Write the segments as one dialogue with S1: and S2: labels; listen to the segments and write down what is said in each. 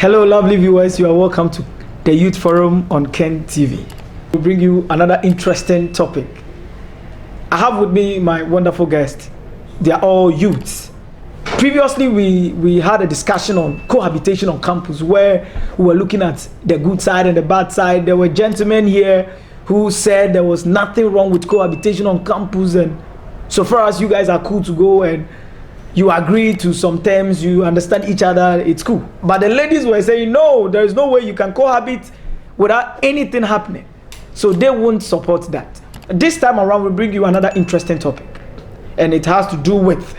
S1: Hello, lovely viewers. You are welcome to the Youth Forum on Ken TV. We bring you another interesting topic. I have with me my wonderful guests. They are all youths. Previously, we had a discussion on cohabitation on campus where we were looking at the good side and the bad side. There were gentlemen here who said there was nothing wrong with cohabitation on campus, and so far as you guys are cool to go and you agree to some terms, you understand each other, it's cool. But the ladies were saying, no, there is no way you can cohabit without anything happening. So they won't support that. This time around, we bring you another interesting topic. And it has to do with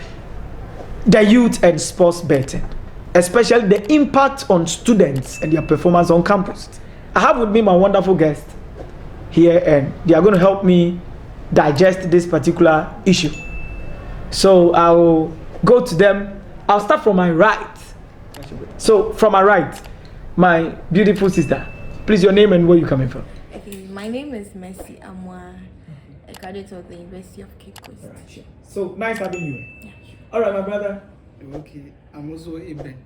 S1: the youth and sports betting, especially the impact on students and their performance on campus. I have with me my wonderful guest here, and they are going to help me digest this particular issue. So I'll go to them. I'll start from my right. So from my right, my beautiful sister. Please, your name and where you coming from?
S2: Okay, my name is Mercy Amwa, a graduate of the University of Cape Coast.
S1: All right, sure. So nice having you.
S2: Yeah, sure.
S1: All right, my brother.
S3: Okay, I'm also Eben,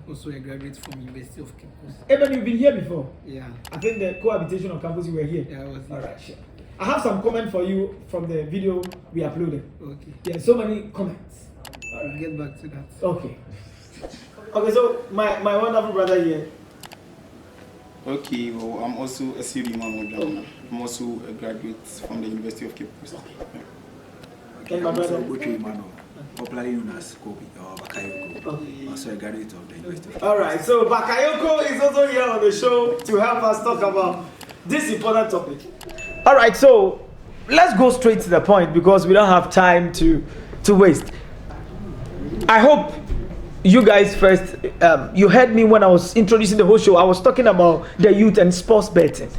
S3: also a graduate from University of Cape Coast.
S1: Eben, you've been here before.
S3: Yeah.
S1: I think the cohabitation on campus, you were here.
S3: Yeah, I was here.
S1: All right, sure. I have some comment for you from the video we uploaded.
S3: Okay.
S1: Yeah, so many comments. All
S3: I'll
S1: right.
S3: get back to that.
S1: Okay. Okay, so my wonderful brother here.
S4: Okay, well, I'm also a CD man. I'm also a graduate from the University of Cape Coast.
S1: And my brother.
S5: Popularly known as Kobe or Bakayoko,
S1: Okay.
S5: also a graduate of the University of
S1: All right, so Bakayoko is also here on the show to help us talk about this important topic. All right, so let's go straight to the point because we don't have time to waste. I hope you guys first, you heard me when I was introducing the whole show. I was talking about the youth and sports betting.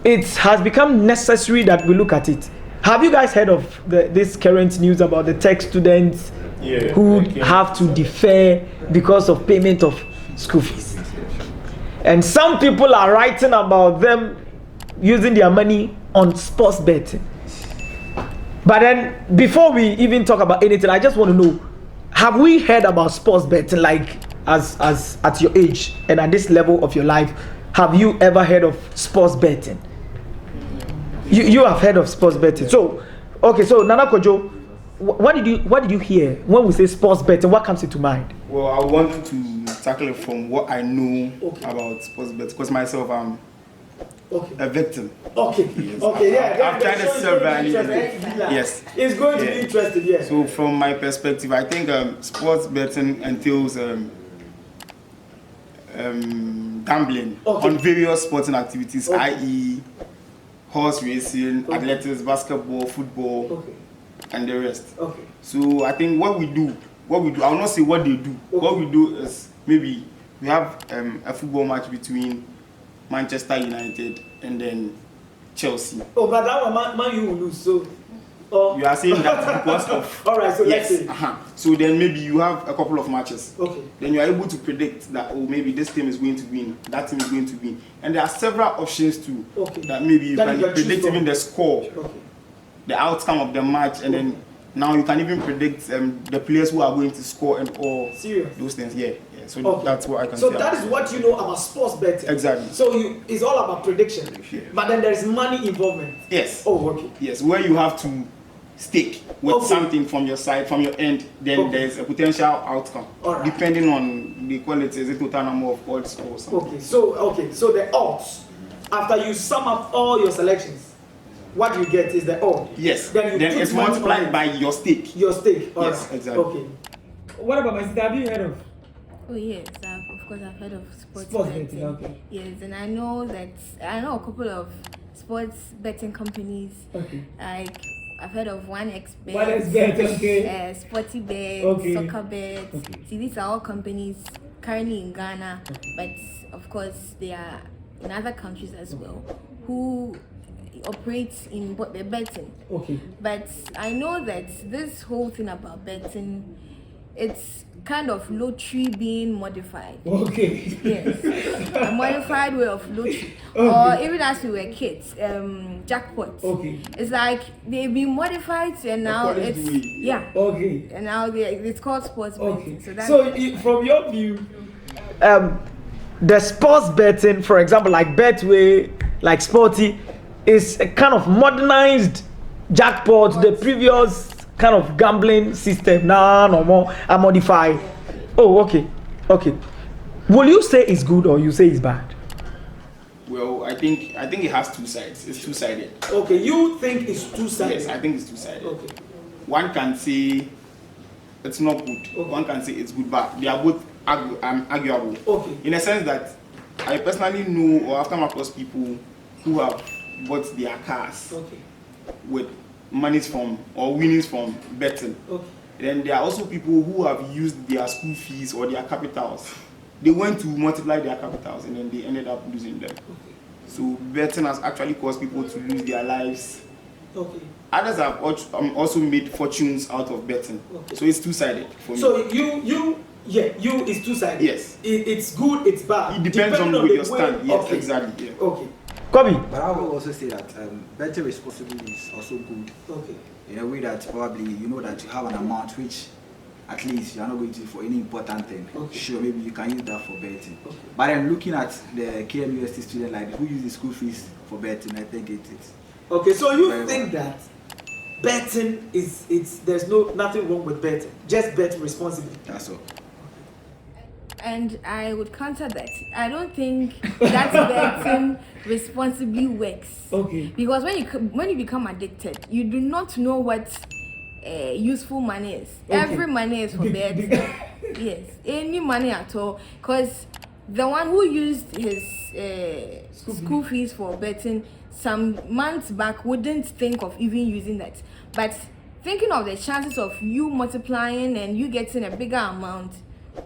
S1: It has become necessary that we look at it. Have you guys heard of this current news about the tech students who have to defer because of payment of school fees? And some people are writing about them using their money on sports betting. But then, before we even talk about anything, I just want to know, have we heard about sports betting, like as at your age and at this level of your life? Have you ever heard of sports betting? You have heard of sports betting. So, okay, so Nana Kojo, what did you hear when we say sports betting? What comes into mind?
S4: Well, I want to tackle it from what I know about sports betting, because myself, I'm a victim.
S1: Okay.
S4: Yes.
S1: Okay. Yeah.
S4: I've tried it several years. Yes.
S1: It's going to be interesting. Yeah.
S4: So, from my perspective, I think sports betting entails gambling on various sporting activities, i.e., horse racing, athletics, basketball, football, and the rest.
S1: Okay.
S4: So I think what we do, I will not say what they do. What we do is maybe we have a football match between Manchester United and then Chelsea.
S1: Oh, but that one, man, you will lose. So.
S4: You are saying that because of.
S1: All right. So
S4: yes.
S1: let's say.
S4: So then maybe you have a couple of matches.
S1: Okay.
S4: Then you are able to predict that maybe this team is going to win, that team is going to win, and there are several options too.
S1: Okay.
S4: That maybe you can predict even the score, the outcome of the match, and then now you can even predict the players who are going to score and all those things. Yeah. So that's what I can say.
S1: So that is what you know about sports betting.
S4: Exactly.
S1: So it's all about prediction.
S4: Yeah.
S1: But then there is money involvement.
S4: Yes.
S1: Oh, okay.
S4: Yes, where you have to stake with something from your side, from your end, then there's a potential outcome. Right. Depending on the quality, the total number of odds or something.
S1: So the odds, after you sum up all your selections, what you get is the odd.
S4: Yes.
S1: Then
S4: it's multiplied by your stake.
S1: Your stake. All
S4: yes,
S1: right.
S4: Exactly.
S1: Okay. What about my sister? Have you heard of?
S2: Oh yes, of course I've heard of sports
S1: betting.
S2: betting. Okay. Yes, and I know a couple of sports betting companies. Okay. Like I've heard of 1xBet.
S1: 1xBet, okay.
S2: Sporty Bet, Soccer Bet. Okay. See, these are all companies currently in Ghana, but of course they are in other countries as well who operate in the betting. Okay. But I know that this whole thing about betting, it's kind of lottery being modified.
S1: Okay.
S2: Yes. A modified way of lottery. Or even as we were kids, jackpot. Okay. It's like they've been modified and now it's
S1: Okay.
S2: And now it's called sports betting.
S1: Okay. So from your view, the sports betting, for example, like Betway, like Sporty, is a kind of modernized jackpot, the previous kind of gambling system. Nah, no more. I modify. Oh, okay. Okay. Will you say it's good or you say it's bad?
S4: Well, I think it has two sides. It's two-sided.
S1: Okay, you think it's two-sided?
S4: Yes, I think it's two-sided.
S1: Okay.
S4: One can say it's not good.
S1: Okay.
S4: One can say it's good, but they are both arguable.
S1: Okay.
S4: In a sense that I personally know or have come across people who have bought their cars
S1: Okay.
S4: with monies from or winnings from betting.
S1: Okay.
S4: Then there are also people who have used their school fees or their capitals. They went to multiply their capitals and then they ended up losing them.
S1: Okay.
S4: So betting has actually caused people to lose their lives.
S1: Okay.
S4: Others have also made fortunes out of betting.
S1: Okay.
S4: So it's two-sided for me.
S1: So you is two-sided.
S4: Yes.
S1: It's good, it's bad.
S4: It depends on where you stand. Yes,
S1: okay.
S4: exactly. Yeah.
S1: Okay. Kobe.
S5: But I will also say that betting responsibly is also good.
S1: Okay.
S5: In a way that probably you know that you have an amount which at least you are not going to for any important thing.
S1: Okay.
S5: Sure, maybe you can use that for betting.
S1: Okay.
S5: But then looking at the KMUST student like who use the school fees for betting, I think it's
S1: Okay, so you
S5: very
S1: think
S5: bad.
S1: that betting there's nothing wrong with betting. Just bet responsibly.
S5: That's all.
S2: And I would counter that. I don't think that betting responsibly works.
S1: Okay.
S2: Because when you become addicted, you do not know what useful money is.
S1: Okay.
S2: Every money is for betting. Yes, any money at all. Because the one who used his school fees for betting some months back wouldn't think of even using that. But thinking of the chances of you multiplying and you getting a bigger amount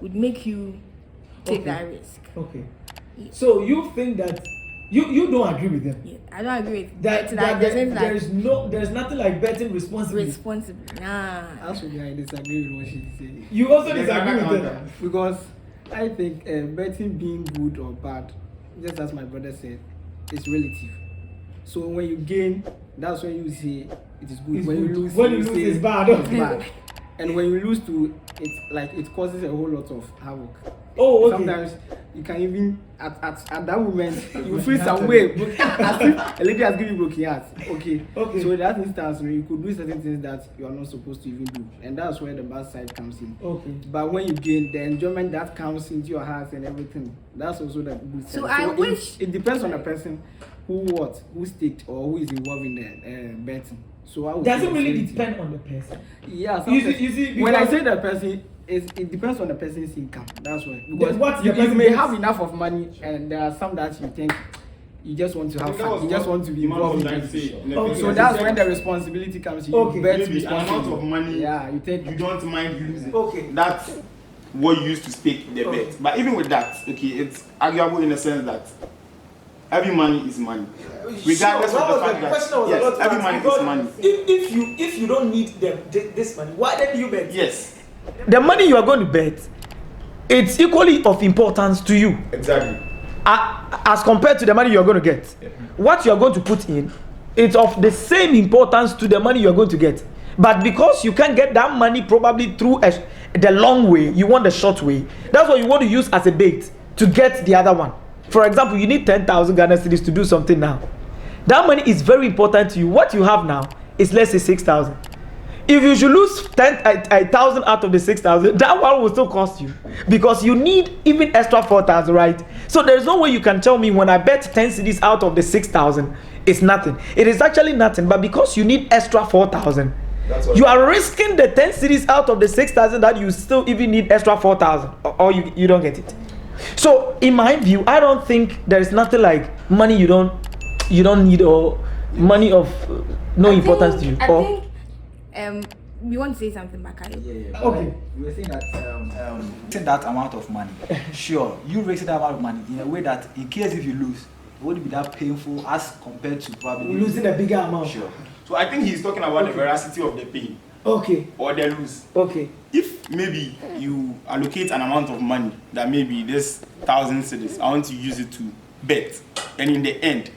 S2: would make you take that risk.
S1: Okay.
S2: Yeah.
S1: So you think that you don't agree with them?
S2: Yeah, I don't agree with
S1: That there's nothing like betting responsibly.
S2: responsibly. Nah.
S3: Actually, I disagree with what she said.
S1: You also
S4: There's
S1: disagree
S4: another
S1: with them.
S4: counter.
S3: Because I think betting being good or bad, just as my brother said, is relative. So when you gain, that's when you say it is good.
S1: It's
S3: when
S1: good.
S3: you lose,
S1: When you
S3: you
S1: lose,
S3: say
S1: it's bad.
S3: It's bad. And when you lose to, it's like it causes a whole lot of havoc.
S1: Oh, okay.
S3: Sometimes you can even at that moment you feel some way as if a lady has given you broken heart. Okay.
S1: Okay.
S3: So in that instance, you could do certain things that you are not supposed to even do, and that's where the bad side comes in.
S1: Okay.
S3: But when you gain the enjoyment that comes into your heart and everything, that's also the good side.
S2: So I wish-
S3: it depends on the person who staked or who is involved in the betting. So I would
S1: Does
S3: say
S1: it really
S3: it's
S1: depend on the person?
S3: Yeah,
S1: You see,
S3: when I
S1: because-
S3: say the person, it depends on the person's income. That's why.
S1: Then
S3: Because
S1: what the
S3: you
S1: person
S3: may
S1: gets-
S3: have enough of money, and there are some that you think you just want to have
S4: That
S3: fun.
S4: was
S3: You just
S4: what
S3: want to be
S4: Imam was
S3: involved in
S4: trying to
S3: it.
S4: say.
S1: Okay.
S3: So that's when the responsibility comes. You
S1: Okay.
S3: bet
S4: maybe an amount of
S3: responsibly.
S4: money
S3: Yeah, you take.
S4: you don't mind losing.
S1: Okay.
S4: That's what you used to stake the
S1: Okay.
S4: bet. But even with that, okay, it's arguable in the sense that every money is money. Regardless
S1: Sure,
S4: of the
S1: that was
S4: fact
S1: the question I
S4: that
S1: was
S4: yes,
S1: about to
S4: every
S1: ask,
S4: money is
S1: because
S4: money.
S1: If you don't need this money, why then do you bet?
S4: Yes,
S1: The money you are going to bet, it's equally of importance to you
S4: exactly.
S1: as compared to the money you are going to get. What you are going to put in, it's of the same importance to the money you are going to get. But because you can't get that money probably through the long way, you want the short way. That's what you want to use as a bait to get the other one. For example, you need 10,000 Ghana cedis to do something now. That money is very important to you. What you have now is, let's say, 6,000. If you should lose 10,000 out of the 6,000, that one will still cost you because you need even extra 4,000, right? So there's no way you can tell me when I bet 10 cedis out of the 6,000, it's nothing. It is actually nothing, but because you need extra 4,000, you are risking the 10 cedis out of the 6,000 that you still even need extra 4,000, or you don't get it. So in my view, I don't think there is nothing like money you don't need or money of no importance to you.
S2: I
S1: Or,
S2: think we want to say something back.
S5: Yeah.
S1: Okay.
S5: You were saying that raising that amount of money. Sure, you raising that amount of money in a way that in case if you lose, it wouldn't be that painful as compared to probably
S1: losing a bigger amount.
S5: Sure.
S4: So I think he's talking about the veracity of the pain
S1: Okay.
S4: or the lose.
S1: Okay.
S4: If maybe you allocate an amount of money that maybe this 1,000 cedis, I want to use it to bet, and in the end,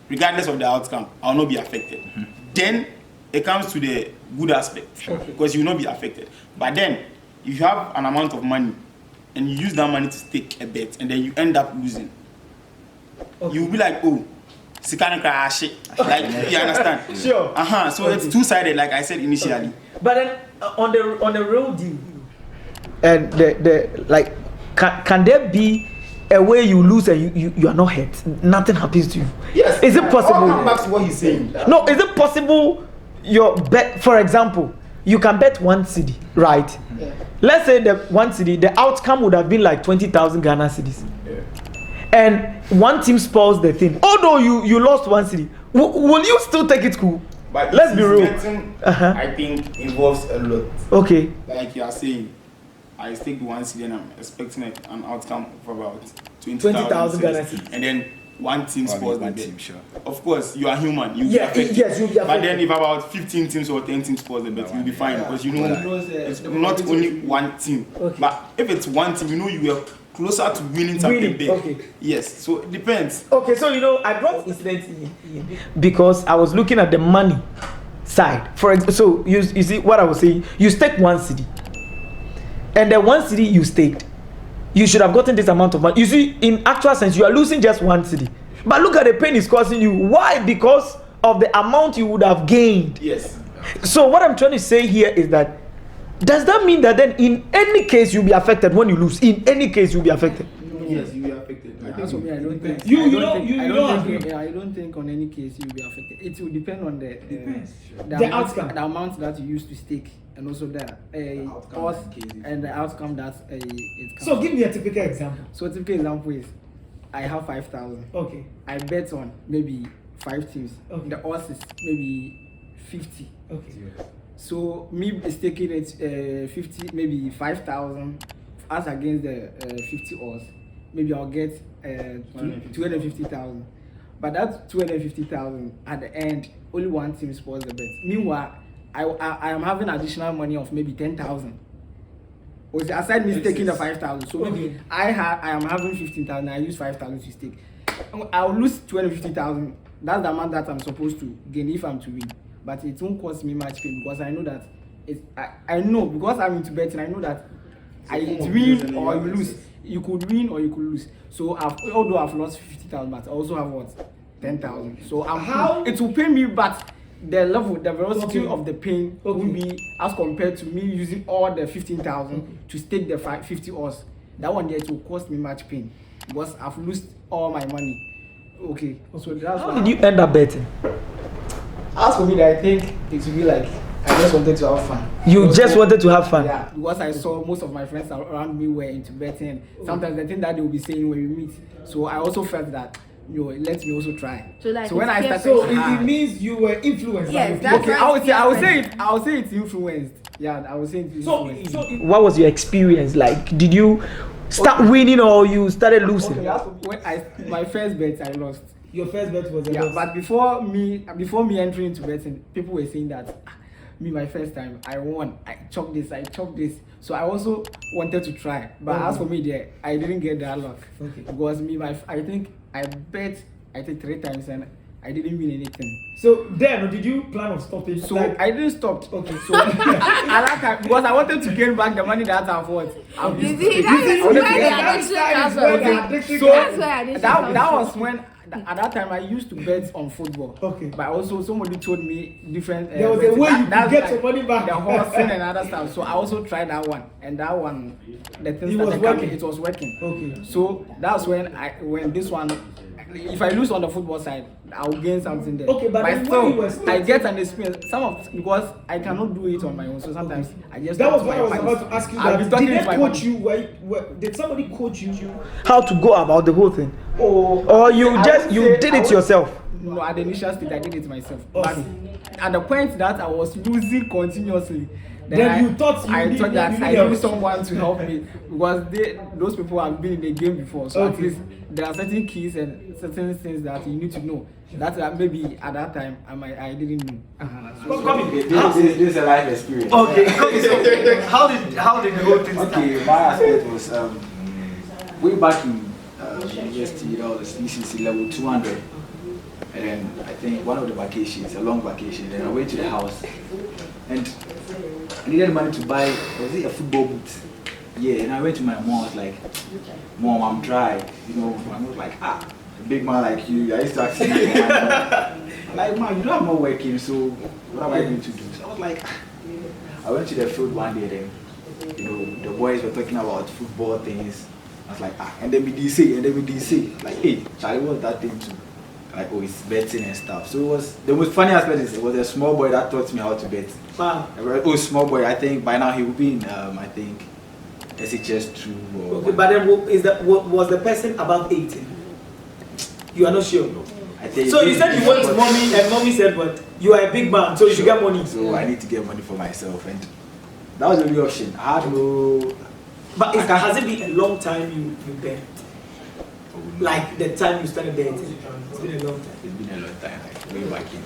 S4: regardless of the outcome, I will not be affected. Then it comes to the good aspect, because you will not be affected. But then, if you have an amount of money and you use that money to stake a bet, and then you end up losing, you'll be like, oh, Sikana crash it. Like, you understand?
S1: Sure.
S4: So it's two-sided, like I said initially.
S1: But then on the real deal, and the like, can there be a way you lose and you are not hurt? Nothing happens to you.
S4: Yes.
S1: Is it possible?
S4: I'll come back to what he's saying.
S1: No, is it possible your bet, for example, you can bet 1 cedi, right?
S3: Yeah.
S1: Let's say the 1 cedi, the outcome would have been like 20,000 Ghana cedis.
S4: Yeah.
S1: And one team spoils the thing. Although you lost 1 cedi, will you still take it cool?
S4: But
S1: Let's be real.
S4: Betting, I think involves a lot.
S1: Okay.
S4: Like you are saying, I stake 1 cedi and I'm expecting an outcome of about
S1: 20,000 Ghana
S4: cedis.
S1: cedis.
S4: And then one team spoils the
S5: one
S4: bet.
S5: team, sure.
S4: Of course, you are human. You'll
S1: Yeah,
S4: be affected.
S1: yes, you'll be
S4: But
S1: affected.
S4: then if about 15 teams or 10 teams spoils the bet, you'll be fine because you know it's not only one team.
S1: Okay.
S4: But if it's one team, you know you are closer to winning something
S1: Winning,
S4: big.
S1: okay.
S4: Yes, so it depends.
S1: Okay, so I brought incident in because I was looking at the money side. So you see what I was saying. You stake 1 cedi, and the 1 cedi you staked, you should have gotten this amount of money. You see, in actual sense, you are losing just 1 cedi. But look at the pain it's causing you. Why? Because of the amount you would have gained.
S4: Yes.
S1: So what I'm trying to say here is that, does that mean that then in any case you'll be affected when you lose? In any case you'll be affected.
S4: Yes, you will be affected.
S3: As for me, I don't think. I don't think on any case you'll be affected. It will depend on the
S1: outcome.
S3: the amount that you use to stake, and also the cost and the outcome that it comes.
S1: So give me a typical example.
S3: So typical example is, I have 5,000.
S1: Okay.
S3: I bet on maybe 5 teams.
S1: Okay.
S3: The odds is maybe 50.
S1: Okay.
S3: So me staking it 50, maybe 5,000 as against the 50 odds. Maybe I'll get 250,000. But that 250,000 at the end, only one team spoils the bet. Meanwhile, I am having additional money of maybe 10,000. Aside me staking the 5,000. So maybe I am having 15,000. I use 5,000 to stake. I'll lose 250,000. That's the amount that I'm supposed to gain if I'm to win. But it won't cost me much pain because I know that I know because I'm into betting. I know that it's win or you lose. You could win or you could lose. So although I've lost 50,000, but I also have what 10,000. So it will pay me, but the velocity of the pain will be as compared to me using all the 15,000 to stake the 50 odds. That one there, it will cost me much pain because I've lost all my money. Okay, so that's
S1: how did you end up betting?
S3: As for me, I think it will be like I just wanted to have fun.
S1: You just wanted to have fun?
S3: Yeah, because I saw most of my friends around me were into betting. Sometimes the thing that they will be saying when we meet. So I also felt that, let me also try.
S2: So
S3: when I started,
S1: so it means you were influenced.
S2: Yes, that's
S3: okay,
S2: right.
S3: I would say it's influenced. Yeah, I would say it's influenced.
S1: So what was your experience like? Did you start winning or you started losing?
S3: When my first bet I lost.
S1: Your first bet was a
S3: yeah,
S1: loss.
S3: but before me entering into betting, people were saying that my first time I won, I chopped this. So I also wanted to try, but as for me there, I didn't get that luck.
S1: Okay.
S3: Because I think I bet 3 times and I didn't win anything.
S1: So then, did you plan on stopping?
S3: So I didn't stop. Okay. So I like that because I wanted to gain back the money that I've won.
S2: You see, that's where the addiction comes.
S3: That was when. At that time, I used to bet on football.
S1: Okay.
S3: But also, somebody told me different.
S1: There was a way you could get your money back.
S3: The horsing and other stuff. So I also tried that one, and that one, the things that working. It was working.
S1: Okay.
S3: So that's when this one, if I lose on the football side, I'll gain something there.
S1: Okay, but
S3: still, I get an experience. Because I cannot do it on my own. So sometimes I just.
S1: That was what I was about to ask you. Did they coach you? Did somebody coach you how to go about the whole thing? Or you did it yourself?
S3: No, at the initial stage I did it myself. But at the point that I was losing continuously, then
S1: you thought
S3: I thought that I needed someone to help me because those people have been in the game before. So at least there are certain keys and certain things that you need to know. That maybe at that time I didn't know.
S5: This is a life experience.
S1: Okay. So how did the whole thing start?
S5: Okay, my aspect was way back in university, that was ECC level 200. And then I think one of the vacations, a long vacation, then I went to the house and I needed money to buy, was it a football boot? Yeah, and I went to my mom. I was like, Mom, I'm dry. You know, I'm not like, a big man like you. I used to ask you, like, Mom, you know I'm not working, so what am I going to do? So I was like, I went to the field one day, then, you know, the boys were talking about football things. I was like, and then we DC, like, hey, Charlie, what's that thing too? Like, oh, it's betting and stuff. So it was, the most funny aspect is it was a small boy that taught me how to bet.
S1: Wow.
S5: Oh, small boy, I think by now he will be in, I think, SHS2 or...
S1: Okay, but then was the person above 18? You are not sure?
S5: I think
S1: so you said you went to mommy and mommy said what? You are a big man, so you should get money.
S5: So I need to get money for myself, and that was the only option. I had no...
S1: But has it been a long time you bet? Like the time you started betting? It's been a long time.
S5: It's been a long time, like way back in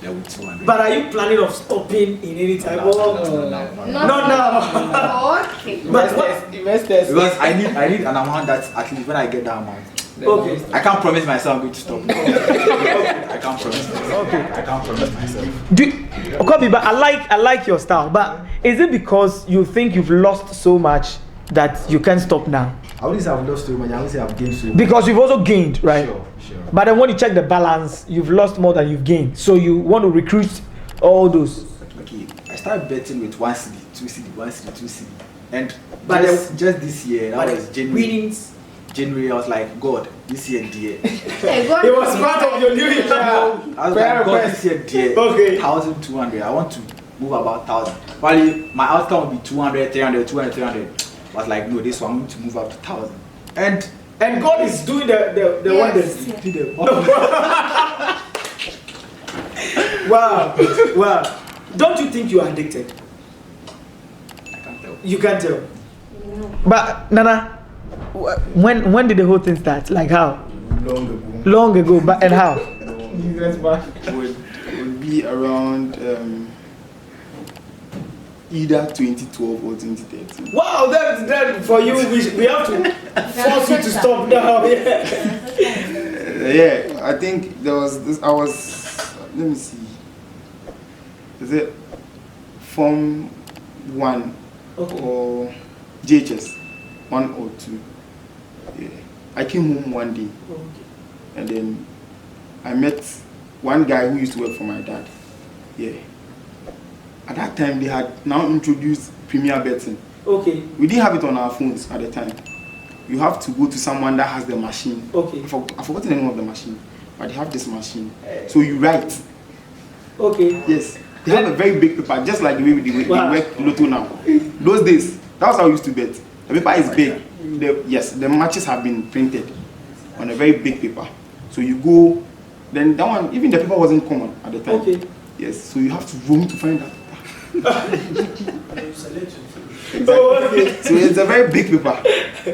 S5: level 200.
S1: But are you planning of stopping in any time?
S5: No.
S1: Not now.
S2: Okay.
S1: But what?
S3: Investors.
S5: Because I need an amount that at least when I get that amount,
S1: Okay.
S5: I can't promise myself I'm going to stop. I can't promise myself.
S1: Okay.
S5: I can't promise myself.
S1: Kobe, but I like your style. But is it because you think you've lost so much that you can't stop now?
S5: I wouldn't say I've lost so much. I would say I've gained so much.
S1: Because you've also gained, right?
S5: Sure.
S1: But then when you check the balance, you've lost more than you've gained. So you want to recruit all those.
S5: Okay, I started betting with 1 CD, 2 CD, 1 CD, 2 CD. And
S1: But
S5: just this year, that was January.
S1: Winnings.
S5: January, I was like, God, this year, dear.
S1: It was part of your new year.
S5: I was like, God, this year, dear.
S1: Okay.
S5: 1,200. I want to move about 1,000. Probably my outcome would be 200, 300, 200, 300. I was like, no, this one, I'm going to move up to 1,000.
S1: And God is doing the wonders. Wow. Don't you think you are addicted?
S5: I can't tell.
S1: You can't tell. But Nana, when did the whole thing start? Like how? Long ago. But and how?
S4: Would be around either 2012 or 2013.
S1: Wow, that for you we have to force you to stop now.
S4: Yeah, I think there was this. Let me see. Is it Form 1 or JHS 1 or 2? Yeah, I came home one day, and then I met one guy who used to work for my dad. Yeah. At that time, they had now introduced Premier Betting.
S1: Okay.
S4: We didn't have it on our phones at the time. You have to go to someone that has the machine.
S1: Okay.
S4: I've forgotten the name of the machine, but they have this machine. So you write.
S1: Okay.
S4: Yes. They have a very big paper, just like the way we work Lotto now. Those days, that was how we used to bet. The paper is big. The matches have been printed on a very big paper. So you go, then that one, even the paper wasn't common at the time.
S1: Okay.
S4: Yes, so you have to roam to find that.
S1: Exactly. Oh, okay.
S4: So it's a very big paper.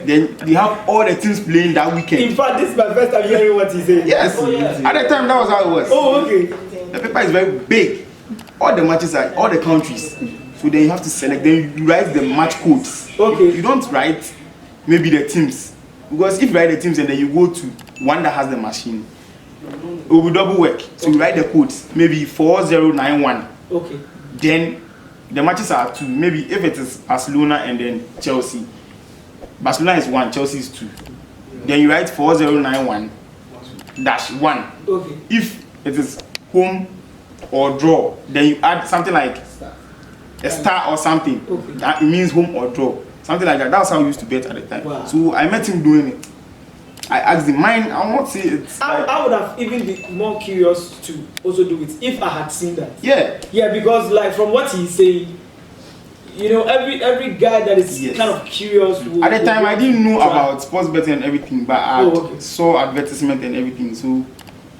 S4: Then you have all the teams playing that weekend.
S1: In fact, this is my first time hearing what he said.
S4: Yes.
S1: Oh, yeah.
S4: At the time, that was how it was.
S1: Oh, okay.
S4: The paper is very big. All the matches are all the countries. So then you have to select. Then you write the match codes.
S1: Okay.
S4: You don't write maybe the teams, because if you write the teams and then you go to one that has the machine, it will be double work. So you write the codes, maybe 4091.
S1: Okay.
S4: Then the matches are 2. Maybe if it is Barcelona and then Chelsea, Barcelona is 1, Chelsea is 2. Then you write 4091-1.
S1: Okay.
S4: If it is home or draw, then you add something like a star or something.
S1: Okay.
S4: That it means home or draw. Something like that. That's how we used to bet at the time.
S1: Wow.
S4: So I met him doing it. I asked him, mine, I won't say it's like,
S1: I would have even been more curious to also do it if I had seen that.
S4: yeah.
S1: Yeah, because like from what he's saying, you know, every guy that is
S4: Yes.
S1: kind of curious.
S4: At the time, I didn't know about sports betting and everything, but I
S1: okay.
S4: saw advertisement and everything. So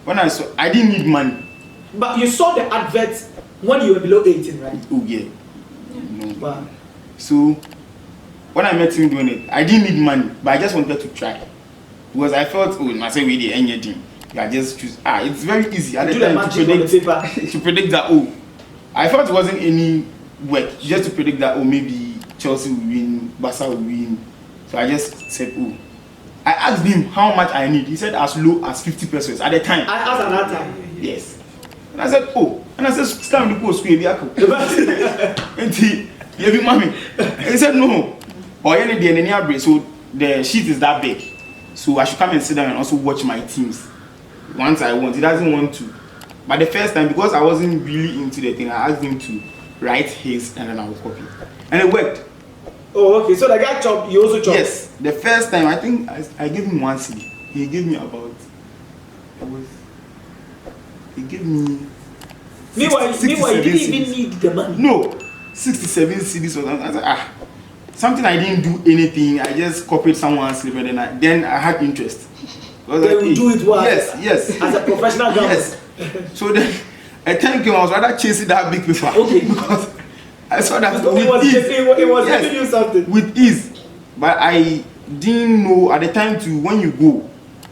S4: when I saw, I didn't need money.
S1: But you saw the advert when you were below 18, right?
S4: Oh yeah. No.
S1: Wow.
S4: So when I met him doing it, I didn't need money, but I just wanted to try. Because I felt, oh, I say we did anything. You are just choose. It's very easy at the time to predict, to predict that, oh, I felt it wasn't any work just to predict that, oh, maybe Chelsea will win, Barca will win. So I just said, oh. I asked him how much I need. He said as low as 50 pesos at the time.
S1: I asked at that time.
S4: Yes. And I said, oh. And I said, stand the post, and he said, no. Or any day any break. So the sheet is that big. So I should come and sit down and also watch my teams. Once I want. He doesn't want to. But the first time, because I wasn't really into the thing, I asked him to write his and then I would copy. And it worked.
S1: Oh, okay. So the guy chopped, you also chopped?
S4: Yes. The first time, I think I gave him 1 CD. He gave me about... He gave me...
S1: Meanwhile, you didn't even need the money.
S4: No. 67 CDs. I was like, something I didn't do anything. I just copied someone's slip and then I had interest.
S1: They will do it well.
S4: Yes.
S1: As a professional guy.
S4: Yes. So then, a time came, I was rather chasing that big paper.
S1: Okay.
S4: Because I saw that
S1: because it was giving you something.
S4: With ease. But I didn't know at the time to when you go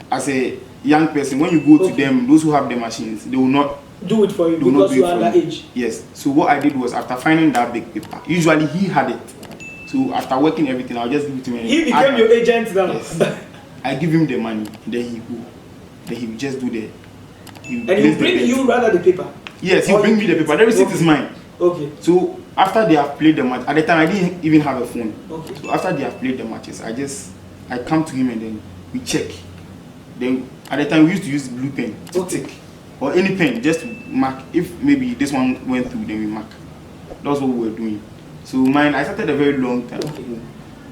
S4: as a young person, when you go to them, those who have the machines, they will not
S1: do it for you because you are underage.
S4: Yes. So what I did was after finding that big paper, usually he had it. So after working everything, I'll just give it to him.
S1: He became your agent now.
S4: Yes. I give him the money, then he go. Then he will just do the.
S1: And he bring you rather the paper.
S4: Yes, he bring me the paper. The receipt is mine.
S1: Okay.
S4: So after they have played the match, at the time I didn't even have a phone.
S1: Okay.
S4: So after they have played the matches, I come to him and then we check. Then at the time we used to use blue pen to take, or any pen just to mark. If maybe this one went through, then we mark. That's what we were doing. So mine, I started a very long time ago,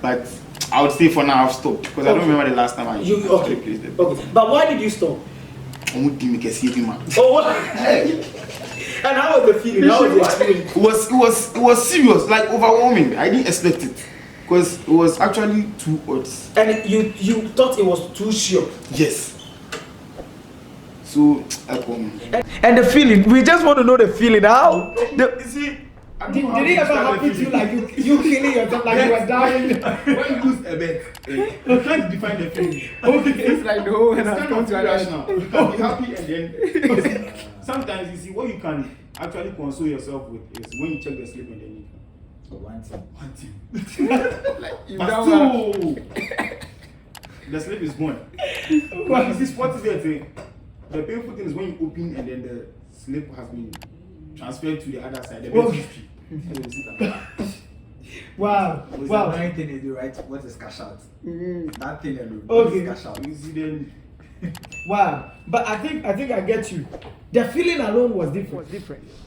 S4: but I would say for now I've stopped because I don't remember the last time I replaced them.
S1: Okay. But why did you stop?
S4: Oh,
S1: what? And how was the feeling? How was the experience?
S4: It was serious, like overwhelming. I didn't expect it because it was actually 2 odds.
S1: And you thought it was too sure?
S4: Yes. So
S1: and the feeling, we just want to know the feeling. How?
S3: You see, did it ever happen to you like you killing yourself like you were dying?
S4: When you lose a bet, you can't define the feeling.
S3: Okay, it's like the whole
S4: it's kind of irrational. You can be happy and then sometimes you see what you can actually console yourself with is when you check the slip and then you can.
S5: One thing.
S4: Like but still, the slip is gone. But you see, what is the thing? The painful thing is when you open and then the slip has been transferred to the other side. The best history.
S1: Wow.
S5: The annoying thing is, right? What is cash out? That thing alone.
S1: Okay.
S5: Cash out.
S4: You see then.
S1: Wow. But I think I get you. The feeling alone was different.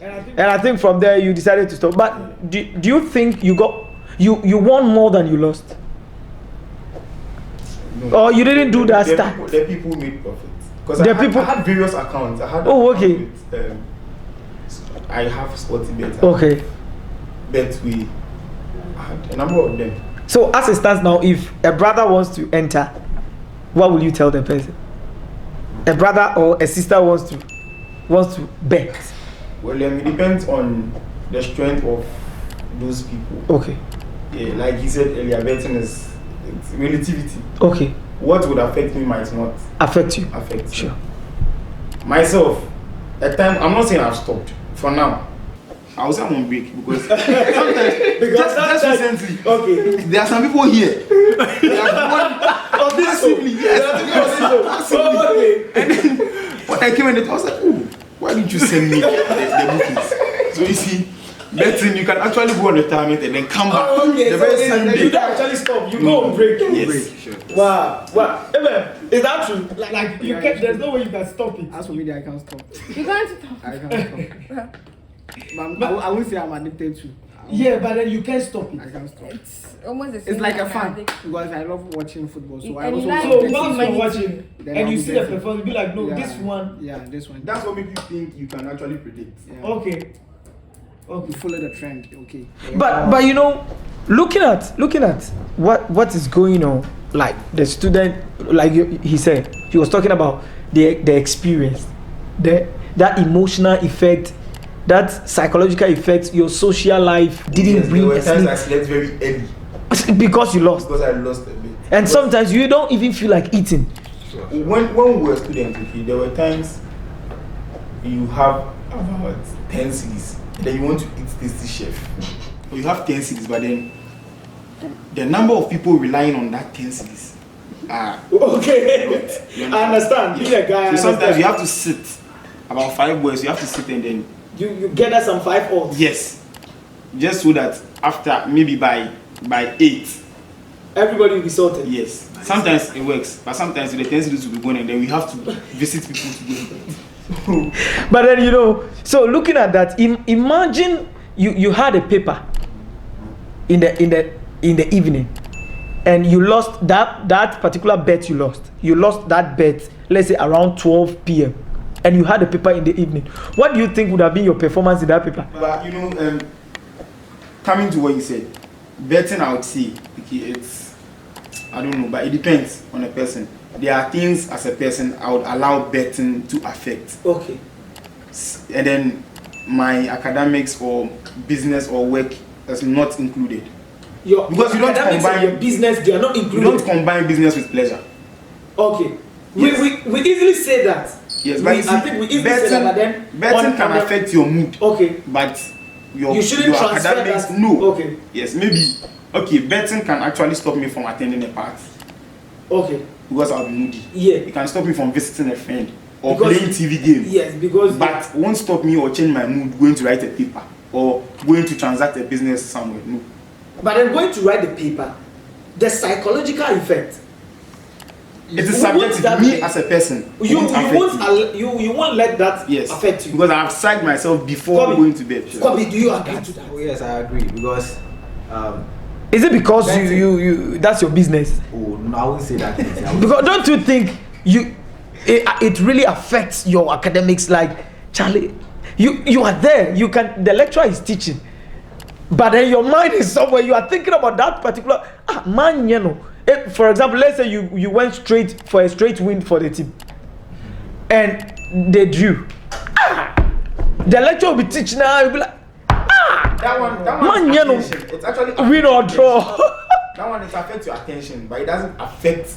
S1: And I think from there you decided to stop. But do you think you won more than you lost?
S4: No.
S1: Or you didn't do that stuff?
S4: The people made profit. Because I had various accounts. I had
S1: okay.
S4: With, I have Sporty Bet.
S1: Okay.
S4: Betway. I had a number of them.
S1: So as it stands now, if a brother wants to enter, what will you tell the person? A brother or a sister wants to bet.
S4: Well, it depends on the strength of those people.
S1: Okay.
S4: Yeah, like he said earlier, betting is relativity.
S1: Okay.
S4: What would affect me might not
S1: affect you.
S4: Sure. Myself, at time, I'm not saying I've stopped. For now, I was on break because sometimes, just recently,
S1: okay,
S4: there are some people here. They are passively, yes,
S1: okay.
S4: And then when I came in, I was like, oh, why didn't you send me the bookings? So you see, betting, you can actually go on retirement and then come back.
S1: Okay,
S4: the very same day.
S1: You don't actually stop. You go on break.
S4: Yes.
S5: Sure.
S1: Wow. Is that true? Like you can't. There's no way you can stop it.
S3: As for me, I can't stop.
S2: You can't stop.
S3: I can't stop. I won't say I'm addicted to.
S1: Yeah, but then you can't stop it.
S3: I can't stop.
S2: It's almost the same.
S3: It's like a
S2: as
S3: fan
S2: addict.
S3: because I love watching football. So I
S2: And
S3: also
S2: you like
S1: So
S2: to
S1: once
S2: see
S1: you're
S2: money
S1: watching
S3: Then
S1: and
S3: I'll
S1: you
S3: be
S1: see the
S3: betting.
S1: performance, you be like, no,
S3: Yeah.
S1: this one.
S3: Yeah, this one.
S4: That's what makes you think you can actually predict.
S3: Yeah.
S1: Okay.
S3: You follow the trend. Okay.
S1: But you know, looking at what is going on, like the student, like he said, he was talking about the experience, that emotional effect, that psychological effect, your social life didn't bring
S4: there were times I slept very early
S1: because you lost.
S4: because I lost a bit.
S1: And sometimes you don't even feel like eating.
S4: When we were students, okay, there were times you have about 10 cities, then you want to eat tasty chef. Or you have 10 cities, but then the number of people relying on that 10 cities are
S1: Okay. I understand. Being a guy.
S4: so sometimes you have to sit about 5 boys, you have to sit and then
S1: you gather some 5 odds.
S4: yes, just so that after maybe by 8
S1: everybody will be sorted.
S4: Yes. Sometimes it works, but sometimes the tendency to be going and then we have to visit people to go.
S1: But then so looking at that, imagine you had a paper in the evening, and you lost that particular bet. You lost that bet, let's say around 12 p.m. and you had a paper in the evening. What do you think would have been your performance in that paper?
S4: But coming to what you said, betting, I would say it's, I don't know, but it depends on a person. There are things as a person I would allow betting to affect.
S1: Okay.
S4: And then my academics or business or work is not included. Because you don't combine
S1: your business, they are not included.
S4: You don't combine business with pleasure.
S1: Okay.
S4: Yes.
S1: We easily say that.
S4: Yes, but
S1: I think we easily say that, but then
S4: betting can affect your mood.
S1: Okay.
S4: But you
S1: shouldn't
S4: your
S1: transfer
S4: academics,
S1: that.
S4: no.
S1: Okay.
S4: Yes, maybe. Okay, betting can actually stop me from attending a party.
S1: Okay.
S4: Because I'll be moody.
S1: Yeah.
S4: It can stop me from visiting a friend or
S1: Because
S4: playing TV games.
S1: Yes, because
S4: But won't stop me or change my mood going to write a paper or going to transact a business somewhere. No.
S1: But then going to write the paper, the psychological effect.
S4: It is subjective to me as a person.
S1: You won't let that affect you.
S4: Because I have psyched myself before going to bed.
S1: Kobe, do you agree to that?
S5: Oh, yes, I agree because.
S1: Is it because you that's your business?
S5: Oh no, I won't say that.
S1: Because don't you think it really affects your academics? Like, Charlie, you are there. The lecturer is teaching, but then your mind is somewhere. You are thinking about that particular man. For example, let's say you went straight for a straight win for the team, and they drew. The lecturer will be teaching now. You'll be like,
S4: that one
S1: man,
S4: it's actually
S1: win or draw.
S4: That one, it affects your attention, but it doesn't affect.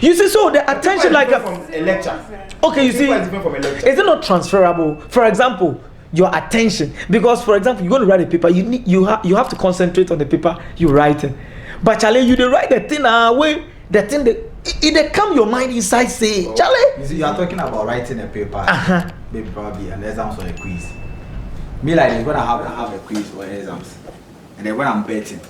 S1: You see, so the attention like
S4: from a lecture.
S1: Okay, you see,
S4: is different from a lecture.
S1: is it not transferable? For example, your attention, because for example, you're going to write a paper, you have to concentrate on the paper you're writing. But Charlie, you write the thing away, the thing it come your mind inside say, Charlie.
S5: You see, you are talking about writing a paper, maybe probably an exam or a quiz. Me like this, when I have a quiz or exams, and then when I'm betting,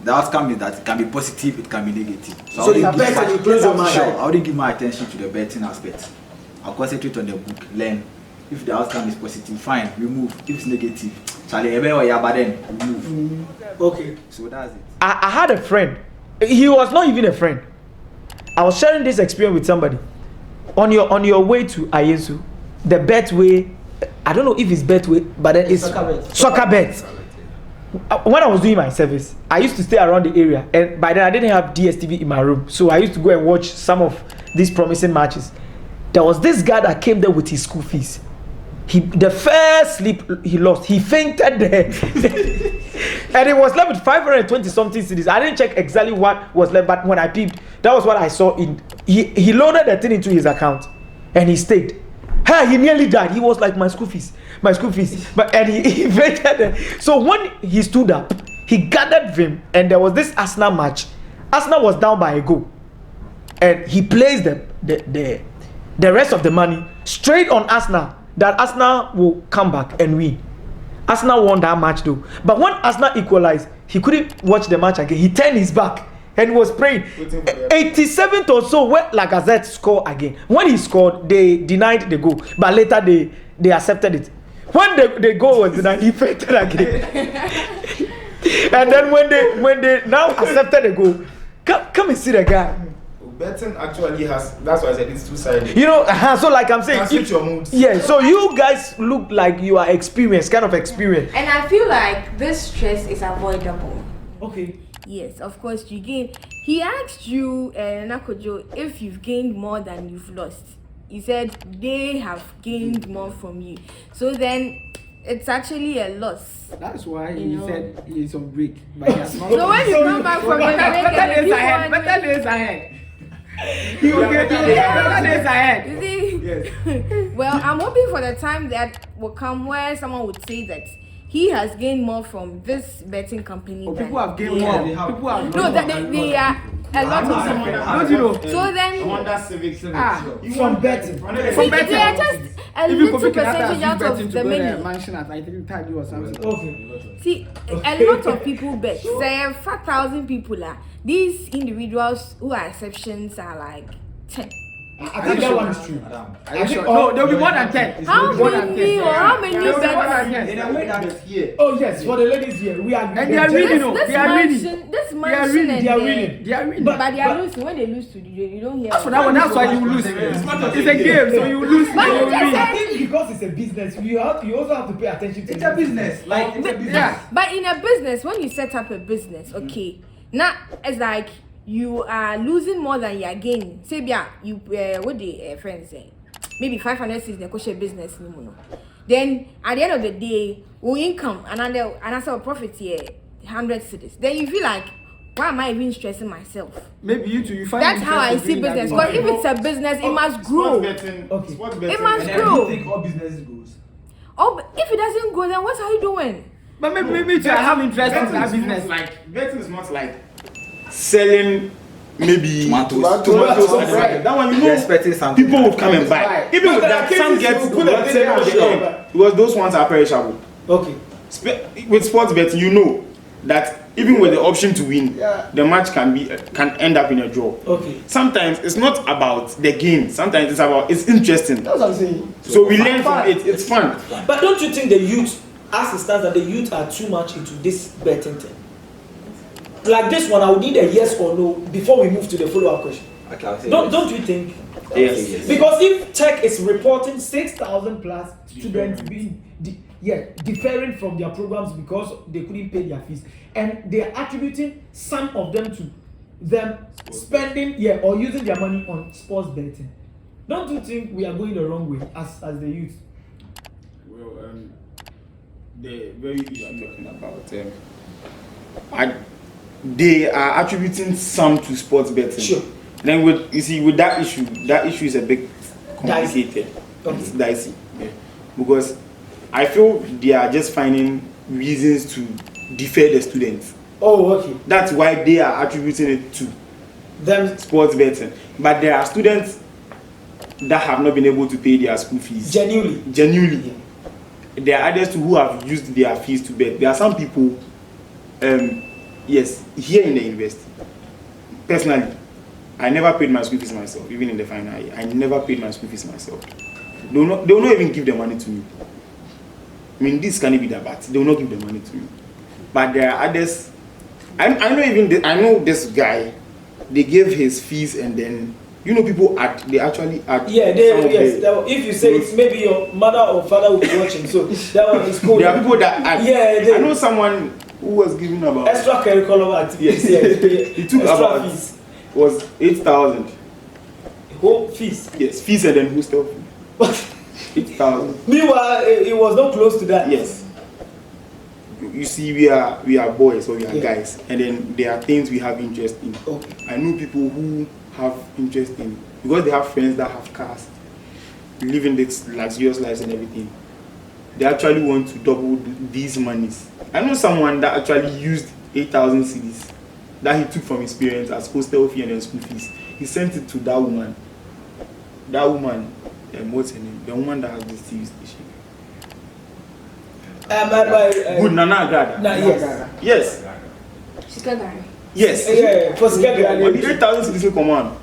S5: the outcome is that it can be positive, it can be negative.
S1: So you bet and you close your mind.
S5: Sure, I wouldn't give my attention to the betting aspect. I'll concentrate on the book, learn. If the outcome is positive, fine, we move. If it's negative, Charlie, but then we move.
S1: Okay.
S5: So that's it.
S1: I had a friend. He was not even a friend. I was sharing this experience with somebody. On your way to Ayesu, the bet way, I don't know if it's bet way, but then it's soccer bet. When I was doing my service, I used to stay around the area, and by then I didn't have DSTV in my room, so I used to go and watch some of these promising matches. There was this guy that came there with his school fees. The first sleep he lost, he fainted there. And it was left with 520 something cedis. I didn't check exactly what was left, but when I peeped, that was what I saw. He loaded the thing into his account and he stayed. He nearly died. He was like, my school fees. But and he fainted there. So when he stood up, he gathered him, and there was this Arsenal match. Arsenal was down by a goal, and he placed the rest of the money straight on Arsenal, that Arsenal will come back and win. Arsenal won that match though. But when Arsenal equalized, he couldn't watch the match again. He turned his back and was praying. 87th or so, when Lacazette scored again. When he scored, they denied the goal, but later they accepted it. When the goal was denied, he fainted again. And then when they now accepted the goal, come and see the guy.
S4: Betting actually has, that's why I said it's two-sided.
S1: So like I'm saying,
S4: switch your moods.
S1: Yeah, so you guys look like you are experienced, kind of experienced.
S2: And I feel like this stress is avoidable.
S1: Okay.
S2: Yes, of course you gain. He asked you, Nakojo, if you've gained more than you've lost. He said they have gained more from you. So then it's actually a loss.
S3: That's why he said he's on break. But he has not.
S2: So when you come back from
S3: better days ahead. He will get better days ahead.
S2: You see?
S3: Yes.
S2: Well, I'm hoping for the time that will come where someone would say that he has gained more from this betting company.
S3: People have gained more. People have
S2: no, that they are a lot of people.
S3: Don't you know?
S2: So then,
S4: Honda Civic.
S1: From betting.
S3: From
S2: they
S3: betting.
S2: are just a
S3: Even
S2: little
S3: Kofi Kinata
S2: percentage
S3: has
S2: out
S3: betting
S2: of
S3: to
S2: the
S3: go to a
S2: money.
S3: mansion at I think 30 or something.
S1: Okay.
S2: See, a lot of people bet. Say 5,000 people are. These individuals who are exceptions are like 10.
S1: I think that one is true.
S3: Are you sure? No, there'll be more than 10.
S2: How
S3: More than
S2: many
S3: 10.
S2: or how many
S3: There'll be more than
S2: bets?
S3: 10.
S5: In a way that is here.
S1: Oh yes, for the ladies here, we are.
S3: And they are reading, no.
S2: This
S3: They are reading.
S2: mansion, this
S3: They are
S2: mansion,
S3: reading.
S2: and
S1: They are reading.
S3: They are reading.
S2: but they are losing. When they lose to you don't hear.
S3: For that one, that's why you lose. It's a game, so you lose.
S2: But
S3: You
S2: you just
S3: win.
S2: said-
S1: I think because it's a business, you also have to pay attention to
S5: It's a business. Like it's a business.
S3: Yeah.
S2: But in a business, when you set up a business, okay, now it's like you are losing more than you are gaining. Say, yeah, you what the friends say, maybe 500 cedis in a business, no. Then at the end of the day, we income and profit here 100 cedis. Then you feel like, why am I even stressing myself?
S3: Maybe you too. You find
S2: That's how I
S3: interest in
S2: see
S3: doing that
S2: business. Because if it's a business, it must grow.
S1: Okay.
S4: Sports betting.
S2: It must
S5: And then
S2: grow.
S5: you think all business goes.
S2: Oh, but if it doesn't grow, then what are you doing?
S3: But maybe too, I have interest in that business.
S4: Betting is not like selling maybe
S5: Tomatoes.
S4: and
S3: Right.
S4: that one you
S5: You're
S4: know
S5: expecting something.
S4: people will come and buy.
S3: Right.
S4: Even with
S1: But
S4: that,
S1: there are
S4: some
S1: cases
S4: get
S1: you put a
S4: let's
S1: bid
S4: say
S1: on
S4: at
S1: the
S4: the end,
S1: shop.
S4: because those ones are perishable.
S1: Okay.
S4: With sports betting, you know that even with the option to win,
S3: Yeah.
S4: the match can end up in a draw.
S1: Okay.
S4: Sometimes it's not about the game. Sometimes it's interesting.
S3: That's what I'm saying.
S4: So we learn from it. It's fun.
S1: But don't you think the youth, as it stands, that the youth are too much into this betting thing? Like this one, I would need a yes or no before we move to the follow-up question.
S5: Okay, I'll say
S1: Don't
S5: yes.
S1: don't you think?
S4: Yes.
S5: Yes.
S1: Because if tech is reporting 6,000 plus students being deferring from their programs because they couldn't pay their fees, and they are attributing some of them to them spending or using their money on sports betting, don't you think we are going the wrong way as the youth?
S4: Well, the very issue I'm talking about, they are attributing some to sports betting.
S1: Sure.
S4: Then with that issue is a bit complicated.
S1: Okay.
S4: It's dicey. Yeah. Because I feel they are just finding reasons to defer the students.
S1: Oh, okay.
S4: That's why they are attributing it to
S1: Them
S4: sports betting. But there are students that have not been able to pay their school fees. Genuinely. There are others too who have used their fees to bet. There are some people, yes, here in the university. Personally, I never paid my school fees myself, even in the final year. I never paid my school fees myself. They will not even give the money to me. I mean, this can't be that bad. They will not give the money to me. But there are others. I know this guy. They gave his fees and then people they actually add.
S1: Yeah, if you say it's maybe your mother or father will be watching, so that one is cool.
S4: There are people that add.
S1: Yeah,
S4: I know someone who was giving about
S1: extra curriculum activities.
S4: Yes. He took
S1: extra
S4: about
S1: fees.
S4: was 8,000.
S1: Whole fees.
S4: Yes, fees and then hostel fee. 8,000.
S1: Meanwhile, it was not close to that.
S4: Yes. You see, we are boys or we are guys, and then there are things we have interest in.
S1: Okay.
S4: I know people who have interest in because they have friends that have cars, living this luxurious lives and everything. They actually want to double these monies. I know someone that actually used 8,000 cedis that he took from his parents as hostel fee and then school fees. He sent it to that woman. That woman, what's her name? The woman that has this TV station. Good Nana Agrada.
S1: Yes.
S4: Yes.
S2: Chicago.
S4: Yes.
S1: Yeah, for Chicago.
S4: But the 8,000 cedis come on.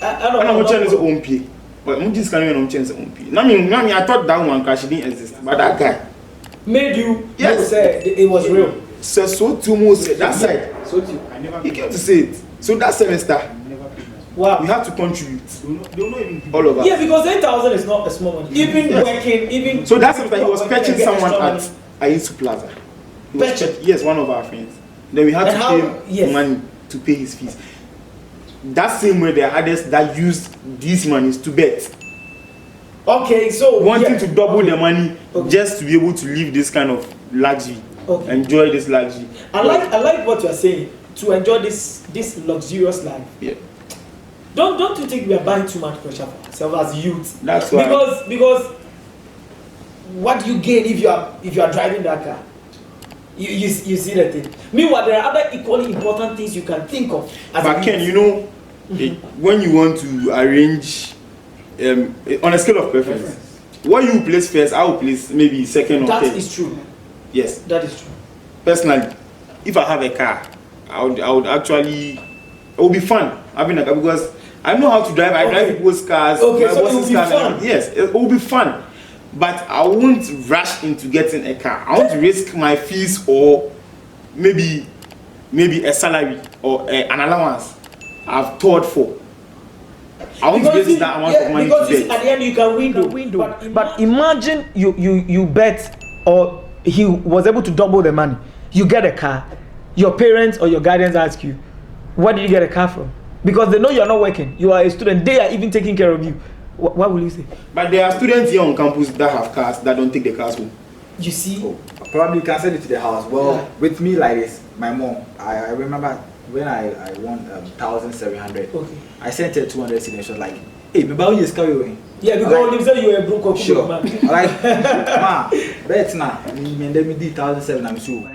S1: I don't
S4: I'm
S1: know.
S4: not trying to own pay. But I'm just can't even change own pay. I thought that one crash didn't exist. But that guy
S1: Made you
S4: Yes.
S1: say it was real.
S4: says so too much that side.
S3: So too.
S4: He came to say it. So that semester,
S1: Wow.
S4: we have to contribute. They will not even all of us.
S1: Yeah, because 8,000 is not a small money. Even
S4: Yes.
S1: working, even
S4: So that semester he was
S1: working
S4: fetching
S1: and get
S4: someone
S1: extra
S4: at
S1: money.
S4: Aisu Plaza. He was
S1: Fetching?
S4: yes, one of our friends. Then we had
S1: And
S4: to
S1: how-
S4: pay
S1: yes.
S4: money to pay his fees. That same way there are others that use these monies to bet.
S1: Okay, so
S4: Wanting
S1: yeah.
S4: to double
S1: Okay.
S4: the money
S1: Okay.
S4: just to be able to live this kind of luxury.
S1: Okay.
S4: Enjoy this luxury.
S1: I like what you are saying, to enjoy this luxurious life.
S4: Yeah.
S1: Don't you think we are buying too much pressure for ourselves as youth?
S4: That's why.
S1: Because what do you gain if you are driving that car? You see the thing. Meanwhile, there are other equally important things you can think of.
S4: But Ken, you know, when you want to arrange on a scale of preference, what you place first, I will place maybe second or third.
S1: That is true.
S4: Yes.
S1: That is true.
S4: Personally, if I have a car, I would actually, it would be fun having a car because I know how to drive. I drive people's cars.
S1: Okay,
S4: my
S1: so
S4: boss's
S1: it will be
S4: cars.
S1: fun.
S4: Yes, it will be fun. But I won't rush into getting a car. I want to risk my fees or maybe a salary or an allowance I've thought for. I want to get that amount of money
S1: because
S4: to bet.
S1: at the end you can window. But imagine you bet or he was able to double the money. You get a car. Your parents or your guardians ask you, where did you get a car from? Because they know you are not working. You are a student. They are even taking care of you. What will you say?
S4: But there are students here on campus that have cars that don't take the cars home.
S1: You see?
S5: Oh, probably you can send it to the house. Well,
S1: Yeah.
S5: with me like this, my mom, I remember when I won 1,700.
S1: Okay.
S5: I sent her 200 cedis. She was like, hey, maybe I'll just carry away.
S1: Yeah, because
S5: Like,
S1: you said you were a broke
S5: sure.
S1: man.
S5: Like, ma, bet na, me and me did 1,700. I'm sure.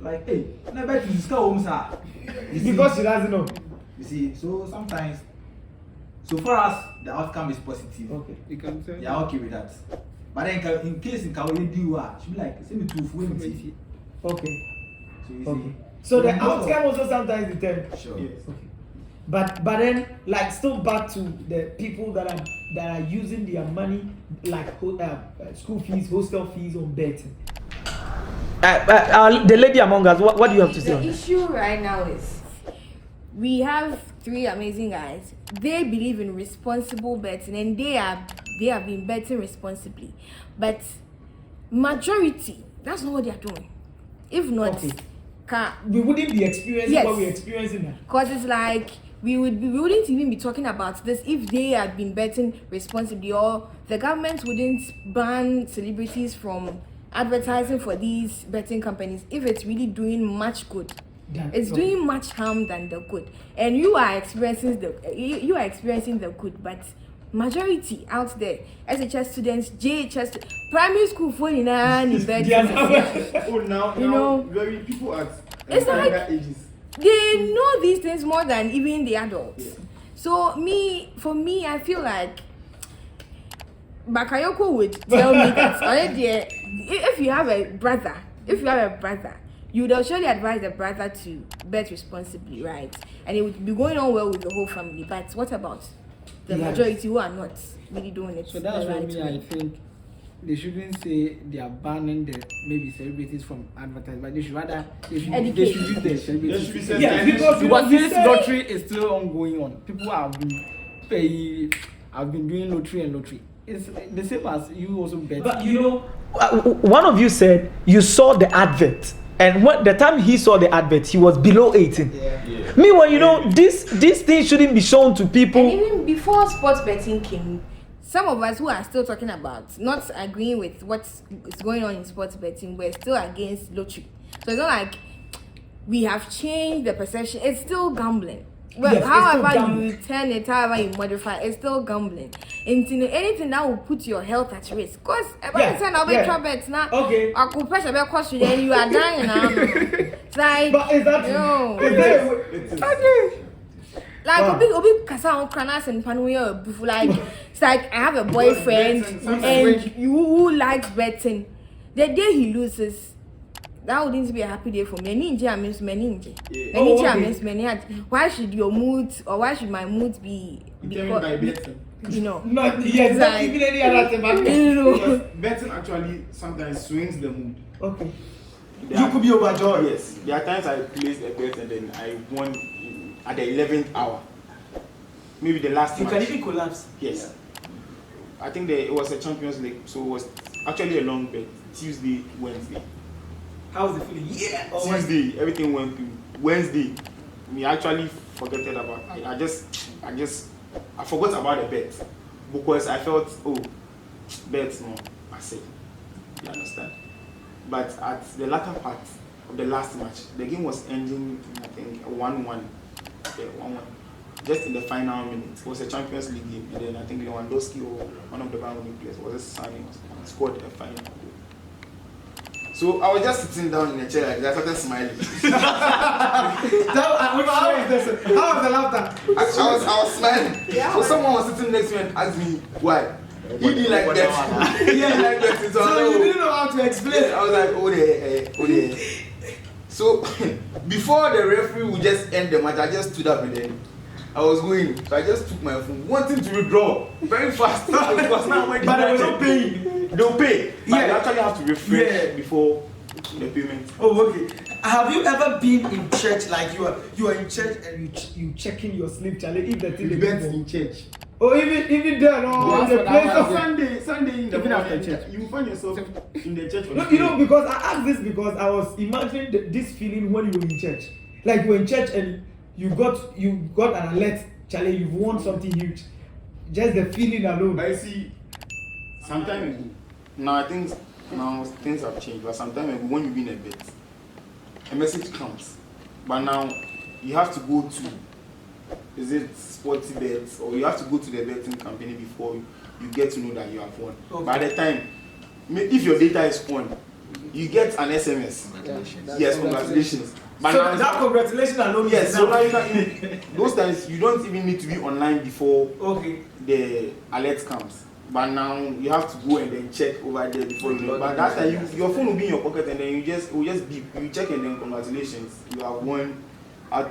S5: Like, hey, I bet you go home, sir.
S1: Because she doesn't know.
S5: You see, so sometimes, so far as the outcome is positive,
S1: Okay.
S3: You can tell.
S5: yeah, okay with that. But then in case in Kawhi do she be like, send me to full empty.
S1: Okay.
S5: So you
S1: Okay.
S5: see.
S1: So the outcome also sometimes determines.
S5: Sure.
S4: Yes.
S1: Okay. But then like still back to the people that are using their money like school fees, hostel fees on betting. The lady among us, what do you have to say on
S2: The
S1: that?
S2: issue right now is we have 3 amazing guys. They believe in responsible betting and they have been betting responsibly. But majority, that's not what they are doing. If not,
S1: Okay. We wouldn't be experiencing
S2: Yes.
S1: what we're experiencing now.
S2: because it's like we wouldn't even be talking about this if they had been betting responsibly, or the government wouldn't ban celebrities from advertising for these betting companies if it's really doing much good. It's doing much harm than the good, and you are experiencing the good, but majority out there, SHS students, JHS, primary school for in betting.
S4: Oh, now,
S2: You know,
S4: very people at
S2: it's like-
S4: younger ages.
S2: They know these things more than even the adults.
S4: Yeah.
S2: So for me, I feel like Bakayoko would tell me that already. If you have a brother, you would surely advise the brother to bet responsibly, right? And it would be going on well with the whole family. But what about the
S1: Yes.
S2: majority who are not really doing it?
S3: So that's
S2: the
S3: why
S2: right
S3: me,
S2: way?
S3: I think they shouldn't say they are banning the maybe celebrities from advertising, but they should rather they should
S2: Educate.
S3: use the celebrities.
S4: There should be
S3: to-
S4: some-
S1: Yeah, because
S3: this
S1: say-
S3: lottery is still ongoing on. People have been paying, have been doing lottery. It's the same as you also bet.
S1: But you know, one of you said you saw the advert, and when the time he saw the advert, he was below 18.
S3: yeah.
S1: Meanwhile, you know, this thing shouldn't be shown to
S2: And
S1: people.
S2: even before sports betting came, some of us who are still talking about not agreeing with what is going on in sports betting, we're still against lottery. So it's not like we have changed the perception. It's still gambling. Well,
S1: Yes, it's still
S2: however
S1: gambling.
S2: you turn it, however you modify, it's still gambling. And you know, anything that will put your health at risk. Because every
S1: Yeah,
S2: time I'll be
S1: yeah.
S2: trapped now,
S1: Okay.
S2: I could press a bell question and you are dying now. It's like,
S1: But is that
S2: yo.
S1: true? Is that- Okay.
S2: Like
S1: Wow.
S2: obi kasa on kranas and panuya before like it's like I have a boyfriend and you who likes betting. The day he loses, that wouldn't be a happy day for me. Ninja means many.
S1: Oh, okay.
S2: Means many. Why should your mood or why should my mood be
S4: Determined by betting.
S2: you know?
S1: Not yes, not
S2: Like-
S1: even any other thing. but-
S2: You know.
S4: Because betting actually sometimes swings the mood.
S1: Okay.
S4: You could be overjoyed. Yes. There are times I placed a bet and then I won at the 11th hour. Maybe the last
S1: You
S4: match.
S1: can even collapse.
S4: Yes. I think it was a Champions League, so it was actually a long bet. Tuesday, Wednesday.
S1: How's the feeling? Yeah. Or
S4: Tuesday, everything went through. Wednesday, me actually forgetted about. I forgot about the bet because I felt bets no, I said, you understand. But at the latter part of the last match, the game was ending. I think 1-1. Yeah, 1-1. Just in the final minute, it was a Champions League game, and then I think Lewandowski or one of the Bayern Munich players was just signing, scored a final goal. So I was just sitting down in a chair like that, I started smiling.
S3: How was the laughter?
S4: I was smiling.
S2: Yeah.
S4: So someone was sitting next to me and asked me why. He didn't like that. He didn't like that.
S3: So you didn't know how to explain.
S4: I was like, oh there. So before the referee would just end the match, I just stood up and then I was going. So I just took my phone, wanting to withdraw very fast. Because now when
S3: But they were not paying.
S4: They'll pay. But
S3: Yeah.
S4: you actually have to refresh before the payment.
S3: Oh, okay. Have you ever been in church like you are in church and you checking your sleep, Charlie? If the thing
S4: The
S3: is
S4: bets
S3: good.
S4: in church.
S3: Or even there, no,
S4: Yes,
S3: the
S4: but
S3: place
S4: on
S3: of
S4: Sunday in the
S3: Even after
S4: morning,
S3: church.
S4: you find yourself in the church.
S3: No, you know, because I asked this because I was imagining this feeling when you were in church. Like you were in church and you got an alert, Charlie, you've won something huge. Just the feeling alone.
S4: I see. Sometimes now I think things have changed. But sometimes when you win a bet, a message comes. But now you have to go to, is it sporty bets, or you have to go to the betting company before you get to know that you have won.
S3: Okay.
S4: By the time, if your data is on, you get an SMS. Yes, congratulations. But
S3: So
S4: now
S3: that congratulations alone.
S4: yes,
S3: is
S4: so
S3: enough.
S4: now those times you don't even need to be online before
S3: Okay.
S4: the alert comes. But now you have to go and then check over there before you know. But that time your phone will be in your pocket and then it will just beep. You check and then congratulations, you have won.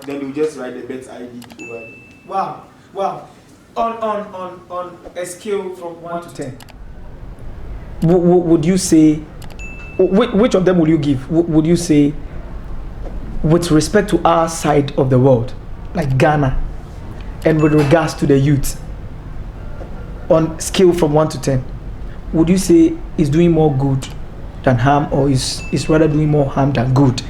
S4: Then you just write the bet ID over there.
S3: Wow. On a scale from 1 to 10.
S1: Would you say, which of them would you give? Would you say, with respect to our side of the world, like Ghana, and with regards to the youth, on scale from 1 to 10, would you say is doing more good than harm, or is rather doing more harm than good?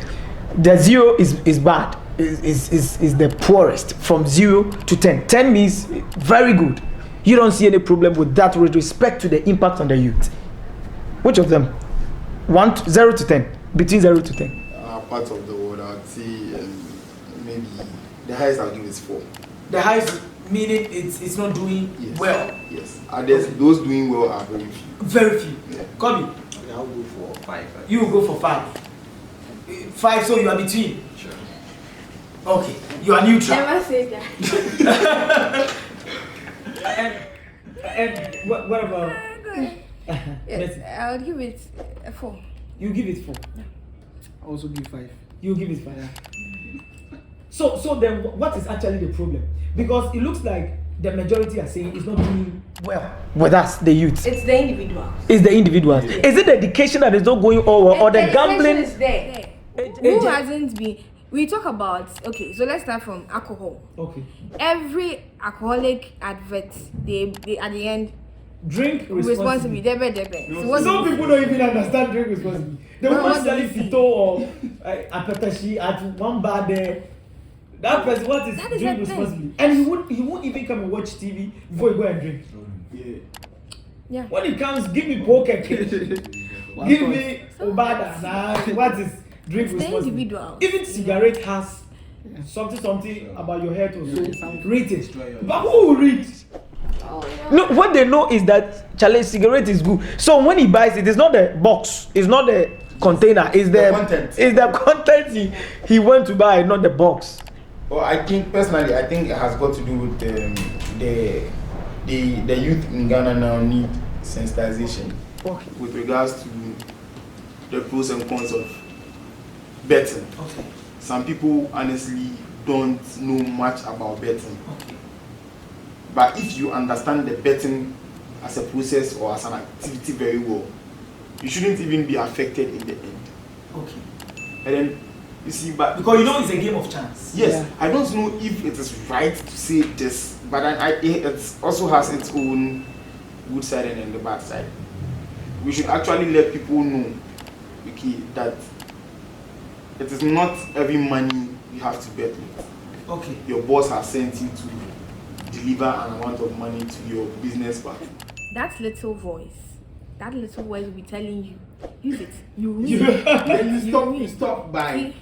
S1: The 0 is bad, is the poorest, from 0 to 10. 10 means very good. You don't see any problem with that with respect to the impact on the youth. Which of them? 0 to 10. Between 0 to 10.
S4: Part of the world, I would say maybe the highest I'll give is 4.
S3: The highest meaning it's not doing
S4: Yes.
S3: well.
S4: Yes. Others, those doing well are very few.
S3: Very few.
S4: Yeah.
S3: Kobe,
S5: I'll go for 5.
S3: you will go for 5. 5, so you are between.
S5: Sure.
S3: Okay, you are neutral.
S2: Never say that.
S3: And what about?
S2: Yes,
S3: Messi?
S2: I would give it a 4.
S3: You give it 4.
S6: I also give 5.
S3: You give it 5. Yeah. So then what is actually the problem? Because it looks like the majority are saying it's not doing well.
S1: With us, the youth.
S2: It's the individual.
S1: It's the individuals. Is it the education that is not going over, or the gambling?
S2: Is there. Who hasn't been? We talk about, okay, so let's start from alcohol.
S3: Okay.
S2: Every alcoholic advert, they at the end,
S3: Drink
S2: responsibly.
S3: responsibly.
S2: Debe. So what's
S3: Some people don't even understand drink responsibly. They will
S2: Well,
S3: not
S2: what
S3: sell
S2: do
S3: it
S2: you see?
S3: Fito or apetashi at one bar there. That person, what is
S2: That is
S3: drink
S2: the thing.
S3: responsibly? And he won't even come and watch TV before he go and drink.
S4: Yeah.
S2: Yeah.
S3: When it comes, give me poker cake. Give me obada. Nah, what is drink
S2: It's the
S3: responsibly?
S2: individual.
S3: Even cigarette has something about your health or so.
S6: Yeah.
S3: Rate it. But who will read?
S2: Oh, yeah.
S1: No, what they know is that challenge cigarette is good. So when he buys it, it's not the box, it's not the container, it's the
S4: content.
S1: It's the content he went to buy, not the box.
S4: Well, I think personally, I think it has got to do with the youth in Ghana now need sensitization with regards to the pros and cons of betting.
S3: Okay.
S4: Some people honestly don't know much about betting.
S3: Okay.
S4: But if you understand the betting as a process or as an activity very well, you shouldn't even be affected in the end.
S3: Okay.
S4: And then you see, but
S3: Because you know it's a game of chance.
S4: yes,
S6: Yeah.
S4: I don't know if it is right to say this, but it also has its own good side and the bad side. We should actually let people know, okay, that it is not every money you have to bet with.
S3: Okay.
S4: Your boss has sent you to deliver an amount of money to your business partner.
S2: That little voice will be telling you, use it. You win.
S4: Then you stop by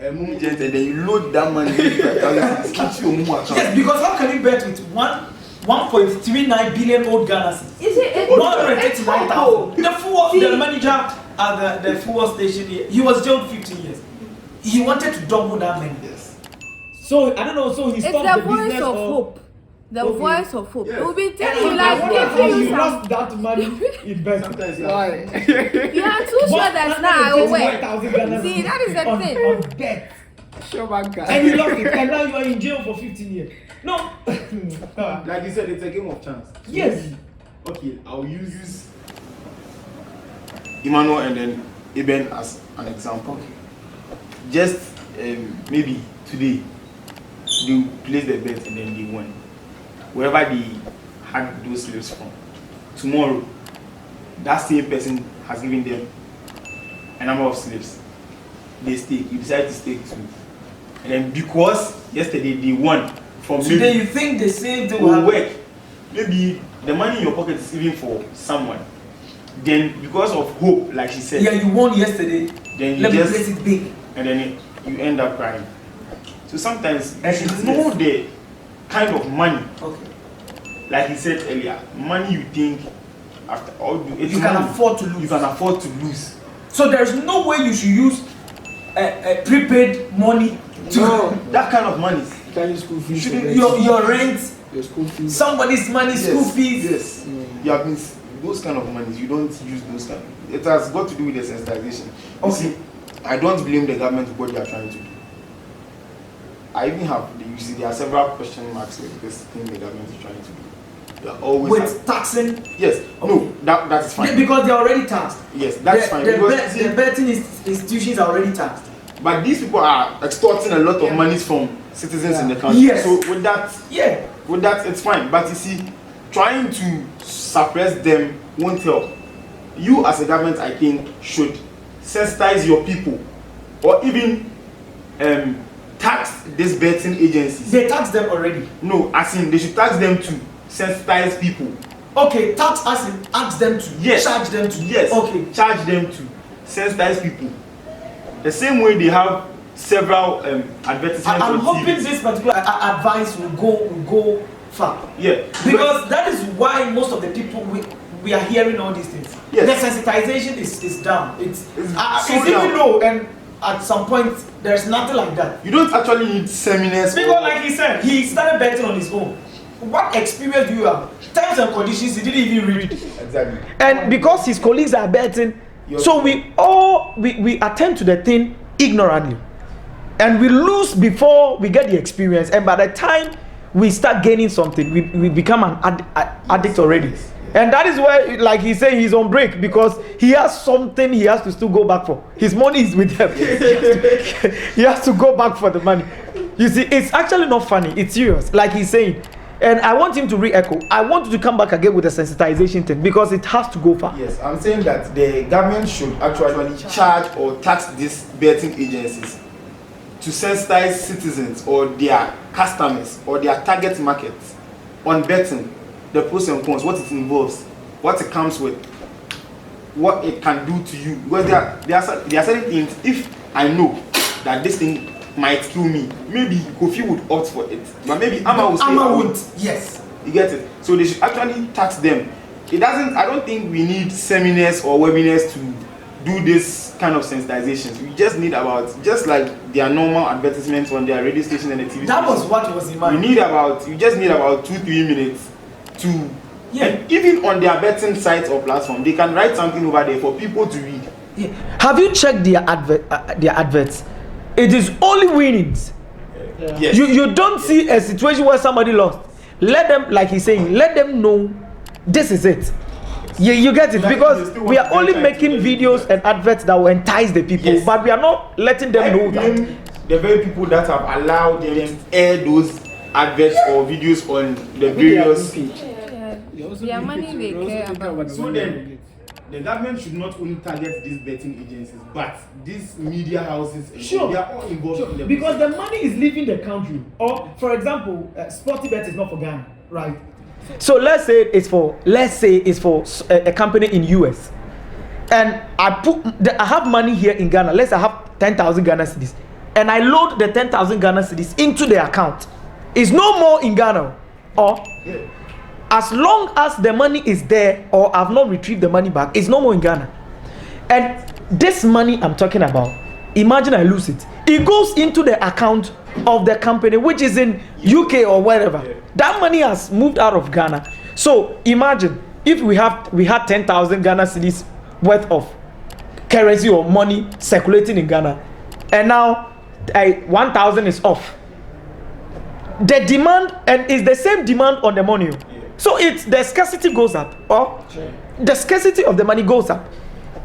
S4: a movement and then you load that money into your account.
S3: Yes, because how can you bet with 1.39 billion old Ghana cedis?
S2: Is it?
S3: 189,000. The fool of the manager
S1: at the fuel station here. He was jailed 15 years. He wanted to double that money.
S5: Yes.
S1: So I don't know. So he
S2: It's
S1: stopped
S2: the
S1: the
S2: voice
S1: business
S2: of
S1: or
S2: hope. The
S1: Okay.
S2: voice of hope.
S5: Yes.
S2: It will be
S1: And
S2: telling you
S1: I
S2: like
S1: wonder how
S2: giving
S1: you
S2: you
S1: lost
S2: some.
S1: that money in bed.
S5: Sometimes
S3: Why?
S2: You are too sure that now I will wear.
S1: 125,000 Ghana
S2: See, that is the
S1: on,
S2: thing.
S1: on bet.
S3: Sure, man, guy.
S1: And you lost it, and now you are in jail for 15 years. No.
S5: Like you said, it's a game of chance. So
S1: Yes.
S5: Okay, I'll use
S4: Emmanuel and then Eben as an example. Just maybe today they place the bet and then they won. Wherever they had those slips from. Tomorrow, that same person has given them a number of slips. They stake. You decide to stake too. And then because yesterday they won from
S1: Today you think the same thing
S4: will
S1: will
S4: work. Maybe the money in your pocket is even for someone. Then because of hope, like she said,
S1: Yeah, you won yesterday.
S4: then you
S1: Let me
S4: just
S1: place it big.
S4: and then you end up crying. So sometimes you
S1: And
S4: should
S1: it's-
S4: know the kind of money,
S1: Okay.
S4: like he said earlier, money you think after all it's
S1: You can
S4: money
S1: afford to lose.
S4: you can afford to lose.
S1: So there's no way you should use prepaid money to
S3: No.
S4: That kind of money.
S3: You can use school fees.
S4: Shouldn't
S3: for
S1: your rent,
S3: your school fees.
S1: somebody's money, school fees.
S4: Yes. You have been those kind of monies. You don't use those kind. It has got to do with the sensitization. You
S1: Okay.
S4: see, I don't blame the government for what they are trying to do. I even have, you see, there are several question marks with this thing the government is trying to do. They are always
S1: With taxing,
S4: yes. No, that is fine.
S1: because they're already taxed.
S4: Yes, that's fine. Because see,
S1: The betting institutions are already taxed.
S4: but these people are extorting a lot of monies from citizens in the country.
S1: Yes.
S4: So with
S1: Yeah.
S4: that, it's fine. But you see, trying to suppress them won't help. You as a government, I think, should sensitize your people, or even tax these betting agencies.
S1: They tax them already.
S4: No, as in they should tax them to sensitize people.
S1: Okay, tax us and ask them to.
S4: Yes.
S1: Charge them to.
S4: Yes.
S1: Okay.
S4: Charge them to sensitize people. The same way they have several advertisements.
S1: I'm
S4: on
S1: hoping
S4: TV.
S1: this particular advice will go far.
S4: Yeah.
S1: Because that is why most of the people we are hearing all these things.
S4: Yes.
S1: The sensitization is down. It's
S4: so
S1: even
S4: down.
S1: low, and at some point there's nothing like that.
S4: You don't actually need seminars.
S1: Because like he said, he started betting on his own. What experience do you have? Terms and conditions he didn't even read.
S4: Exactly.
S1: And because his colleagues are betting, so we attend to the thing ignorantly, and we lose before we get the experience, and by the time we start gaining something, we become an addict already. And that is why, like he said, he's on break because he has something he has to still go back for. His money is with him. He has to go back for the money. You see, it's actually not funny. It's serious, like he's saying. And I want him to re-echo. I want you to come back again with the sensitization thing because it has to go far.
S4: Yes, I'm saying that the government should actually charge or tax these betting agencies to sensitize citizens or their customers or their target markets on betting, the pros and cons, what it involves, what it comes with, what it can do to you. Because there are certain things, if I know that this thing might kill me, maybe Kofi would opt for it, but maybe Amma will say
S1: Amma
S4: I
S1: would,
S4: won't.
S1: yes.
S4: You get it? So they should actually tax them. I don't think we need seminars or webinars to do this kind of sensitizations. We just need just like their normal advertisements on their radio station and the TV
S1: That was
S4: station.
S1: what was in mind.
S4: You just need about 2-3 minutes to and even on their betting sites or platform, they can write something over there for people to read.
S1: Yeah. Have you checked their adverts? It is only winnings.
S4: Yes.
S1: You don't see a situation where somebody lost. Let them, like he's saying, let them know this is it. You get it?
S4: Like
S1: because
S4: they
S1: we are
S4: still
S1: only
S4: want to
S1: making
S4: get
S1: videos and adverts that will entice the people,
S4: Yes.
S1: but we are not letting them know that.
S4: blame the very people that have allowed them to air those adverts or videos on the various.
S2: Their money they care about.
S4: So then, the government should not only target these betting agencies, but these media houses. And
S1: Sure.
S4: they are all involved in the
S1: Because
S4: process.
S1: the money is leaving the country. Or, for example, Sporty Bet is not for Ghana, right? So let's say it's for a company in US, and I have money here in Ghana. Let's say I have 10,000 Ghana cedis, and I load the 10,000 Ghana cedis into the account. It's no more in Ghana, or as long as the money is there, or I've not retrieved the money back, it's no more in Ghana. And this money I'm talking about, imagine I lose it. It goes into the account of the company, which is in UK or wherever. That money has moved out of Ghana. So imagine if we had 10,000 Ghana cedis worth of currency or money circulating in Ghana, and now 1,000 is off. The demand and is the same demand on the money. So it's the scarcity goes up, or the scarcity of the money goes up,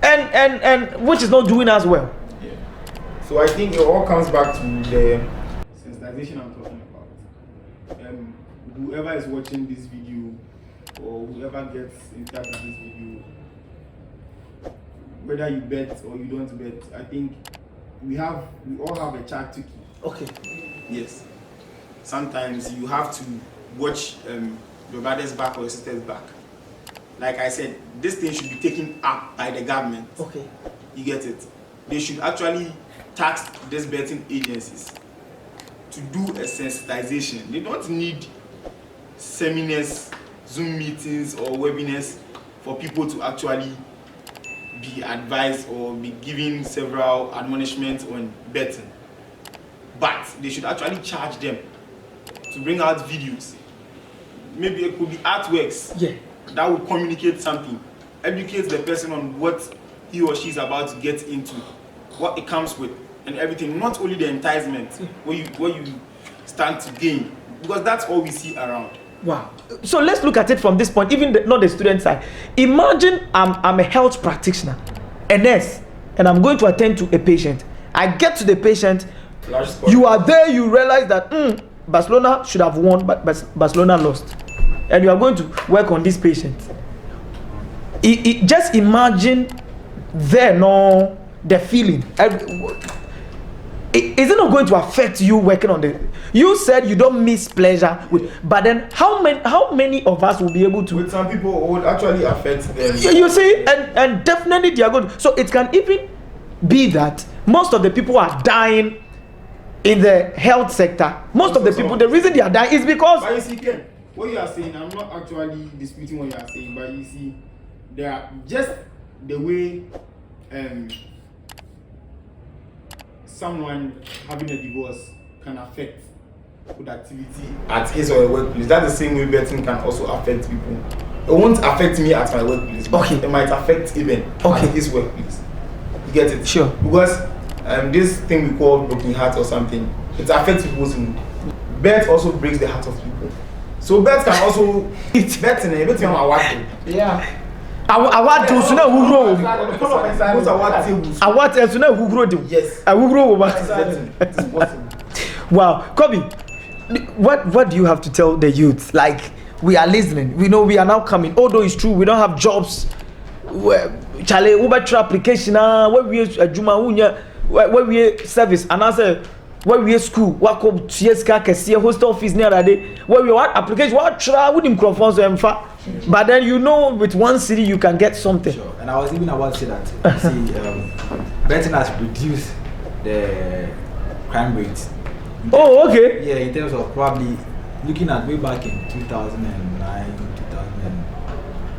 S1: and which is not doing as well.
S4: So I think it all comes back to the sensitization I'm talking about. Whoever is watching this video or whoever gets in touch with this video, whether you bet or you don't bet, I think we all have a chart to keep.
S1: Okay.
S4: Yes. Sometimes you have to watch your brother's back or your sister's back. Like I said, this thing should be taken up by the government.
S1: Okay.
S4: You get it? They should actually tax these betting agencies to do a sensitization. They don't need seminars, Zoom meetings or webinars for people to actually be advised or be given several admonishments on betting. But they should actually charge them to bring out videos. Maybe it could be artworks that will communicate something, educate the person on what he or she is about to get into, what it comes with, and everything. Not only the enticement where you stand to gain, because that's all we see around.
S1: Wow. So let's look at it from this point, even not the student side. Imagine I'm a health practitioner, a nurse, and I'm going to attend to a patient. I get to the patient, you are there, you realize that Barcelona should have won, but Barcelona lost. And you are going to work on this patient. Just imagine the feeling. Is it not going to affect you working on the? You said you don't miss pleasure, but then how many of us will be able to?
S4: With some people, it would actually affect them.
S1: You see, and definitely they are good. So it can even be that most of the people are dying in the health sector. Most of the people, the reason they are dying is because.
S4: But you see, Ken, what you are saying, I'm not actually disputing what you are saying, but you see, there are just the way someone having a divorce can affect productivity at his or her workplace. That's the same way betting can also affect people. It won't affect me at my workplace, but it might affect even at his workplace. You get it?
S1: Sure.
S4: Because this thing we call broken heart or something, it affects people's mood. Bet also breaks the heart of people. So bet can also bet in a bit on our
S3: Yeah.
S1: Award to suna who grow. Award to suna who grow.
S4: Yes.
S1: Who grow.
S4: It's possible.
S1: Wow, Kobe, what do you have to tell the youth? Like, we are listening. We know we are now coming. Although it's true, we don't have jobs. Chale Uber application. Where we Juma Unya, where we service, and answer. Where we school, what called CSK, Kessia, host office near that day. Where we what application, what try with microphones and but then you know with one city you can get something.
S5: Sure. And I was even about to say that. See, betting has reduced the crime rate.
S1: Oh, okay.
S5: Yeah, in terms of probably looking at way back in 2009,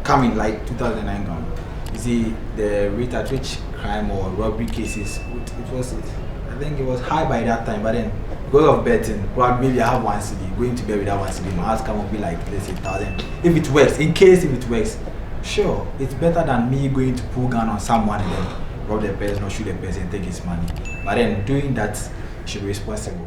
S5: 2009 coming. You see the rate at which crime or robbery cases, I think it was high by that time, but then because of betting, probably maybe I have one CD, going to bed with that one CD, my outcome will be like, let's say 1,000. If it works, if it works, sure, it's better than me going to pull gun on someone and then rob the person or shoot the person and take his money. But then doing that, you should be responsible.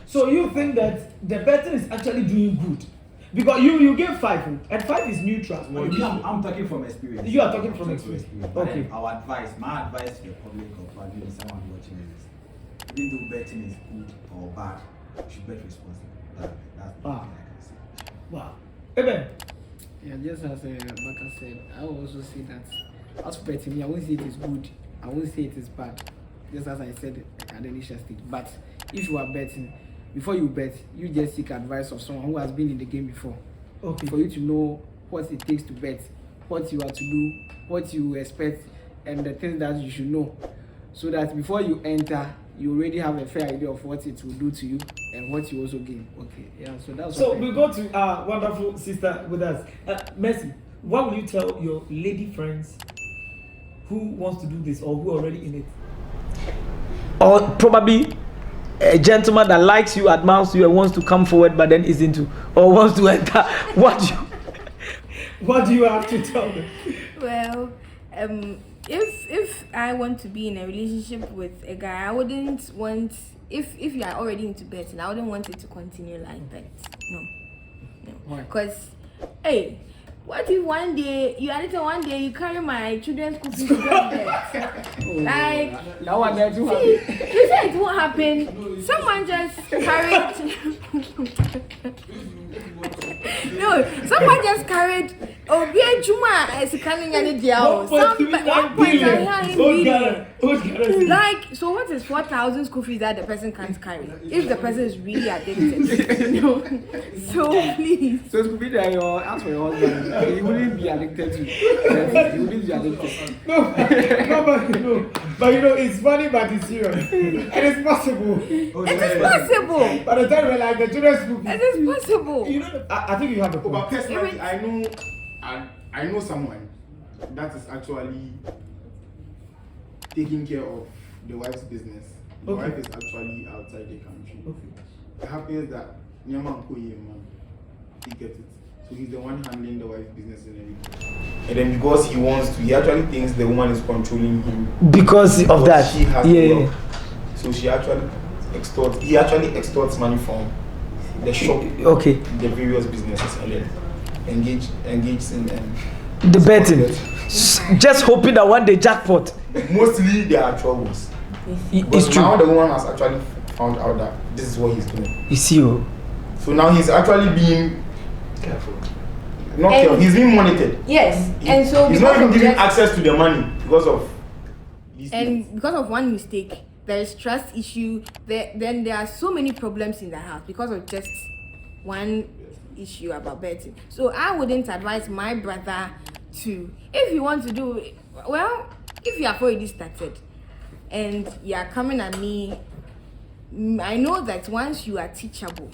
S1: So you think that the betting is actually doing good? Because you gave 5, and 5 is neutral.
S5: Well, I'm talking from experience.
S1: You are talking from experience.
S5: Okay. Our advice, my advice to the public or probably someone watching this, even though betting is good or bad, you should bet responsibly. That's the thing I can say.
S1: Wow. Amen.
S3: Yeah, just as Baka said, I will also say that as for betting, I won't say it is good, I won't say it is bad. Just as I said at the initial stage. But if you are betting, before you bet, you just seek advice of someone who has been in the game before. Okay. For you to know what it takes to bet, what you are to do, what you expect, and the things that you should know. So that before you enter, you already have a fair idea of what it will do to you and what you also gain. Okay, yeah, so that's
S1: so we go to our wonderful sister with us. Mercy, what will you tell your lady friends who wants to do this or who are already in it? Or probably a gentleman that likes you, admires you, and wants to come forward, but then is into or wants to enter. What do you have to tell them?
S2: Well, if I want to be in a relationship with a guy, I wouldn't want, if you are already into betting, I wouldn't want it to continue like that. No, because hey, what if one day you carry my children's school fees to bet? Like
S3: that one there too.
S2: See, you said it won't happen. Someone just carried. No, someone just carried. Obi Juma is coming any deal. 1.9 billion. Like, so what is 4,000 school fees that the person can't carry? If the person is really addicted, So please.
S3: So it could be that your ask for your husband. He wouldn't be addicted to you. He wouldn't be addicted.
S1: No, but it's funny, but it's serious. And it's possible.
S2: It is possible.
S1: By the time we're like the children's school fees.
S2: It is possible.
S1: I think you have a point.
S4: But personally, I know someone that is actually taking care of the wife's business. The wife is actually outside the country. It happens that Nyama he gets it. So he's the one handling the wife's business and everything. And then because he actually thinks the woman is controlling him.
S1: Because of that.
S4: She has wealth. So he actually extorts money from the shop, the various businesses, and then engage in
S1: the betting. Just hoping that one day jackpot.
S4: Mostly there are troubles.
S1: It's true.
S4: Now the woman has actually found out that this is what he's doing.
S1: You see,
S4: so now he's actually being careful. Not careful. He's being monitored.
S2: Yes, and so
S4: he's not even giving access to the money because of these things.
S2: Because of one mistake. There is trust issue. Then there are so many problems in the house because of just one issue about betting. So I wouldn't advise my brother to, if you want to do it, well, if you have already started and you are coming at me, I know that once you are teachable,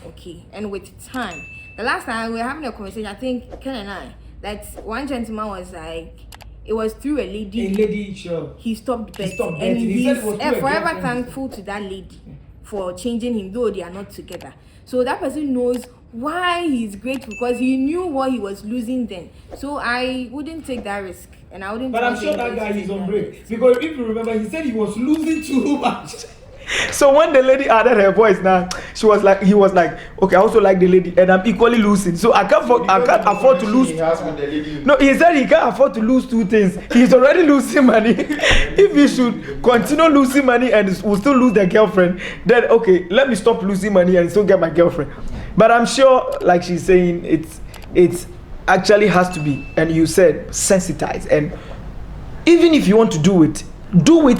S2: and with time, the last time we were having a conversation, I think Ken and I, that one gentleman was like, it was through a lady.
S1: Sure.
S2: He stopped betting.
S1: And
S2: he's forever thankful to that lady for changing him, though they are not together. So that person knows why he's grateful, because he knew what he was losing then. So I wouldn't take that risk, and I wouldn't.
S1: But I'm sure that guy is on break, because if you remember, he said he was losing too much. So when the lady added her voice, now he was like, okay, I also like the lady, and I'm equally losing. So I can't afford to lose. No, he said he can't afford to lose two things. He's already losing money. If he should continue losing money and will still lose the girlfriend, then okay, let me stop losing money and still get my girlfriend. But I'm sure, like she's saying, it's actually has to be, and you said sensitized, and even if you want to do it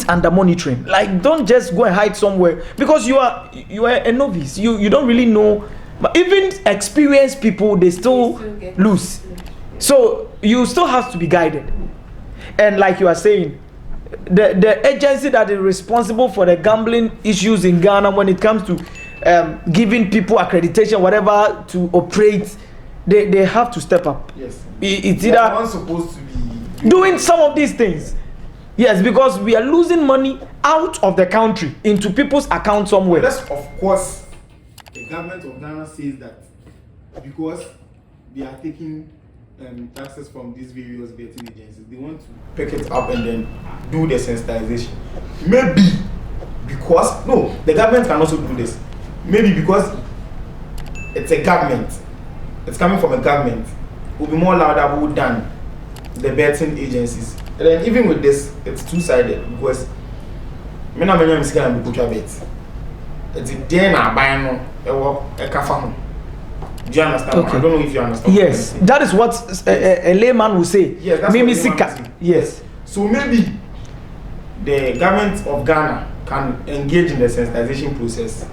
S1: under monitoring. Like, don't just go and hide somewhere, because you are a novice. You don't really know. But even experienced people, they still lose. So you still have to be guided. And like you are saying, the agency that is responsible for the gambling issues in Ghana, when it comes to giving people accreditation, whatever, to operate, they have to step up.
S4: Yes.
S1: It's
S4: either
S1: either
S4: supposed to be
S1: doing some of these things. Yes, because we are losing money out of the country into people's accounts somewhere.
S4: Unless, of course, the government of Ghana says that because they are taking taxes from these various betting agencies, they want to pick it up and then do the sensitization. Maybe because, no, the government can also do this. Maybe because it's a government, it's coming from a government, it will be more laudable than the betting agencies. And then even with this, it's two-sided, because me na menya misika na me bet. It's a day na buy no e kafa. Do you understand? Okay. I don't know if you understand.
S1: Yes, that is what a layman will say.
S4: Yes, that's
S1: Mimi
S4: what a layman will say.
S1: Yes.
S4: So maybe the government of Ghana can engage in the sensitization process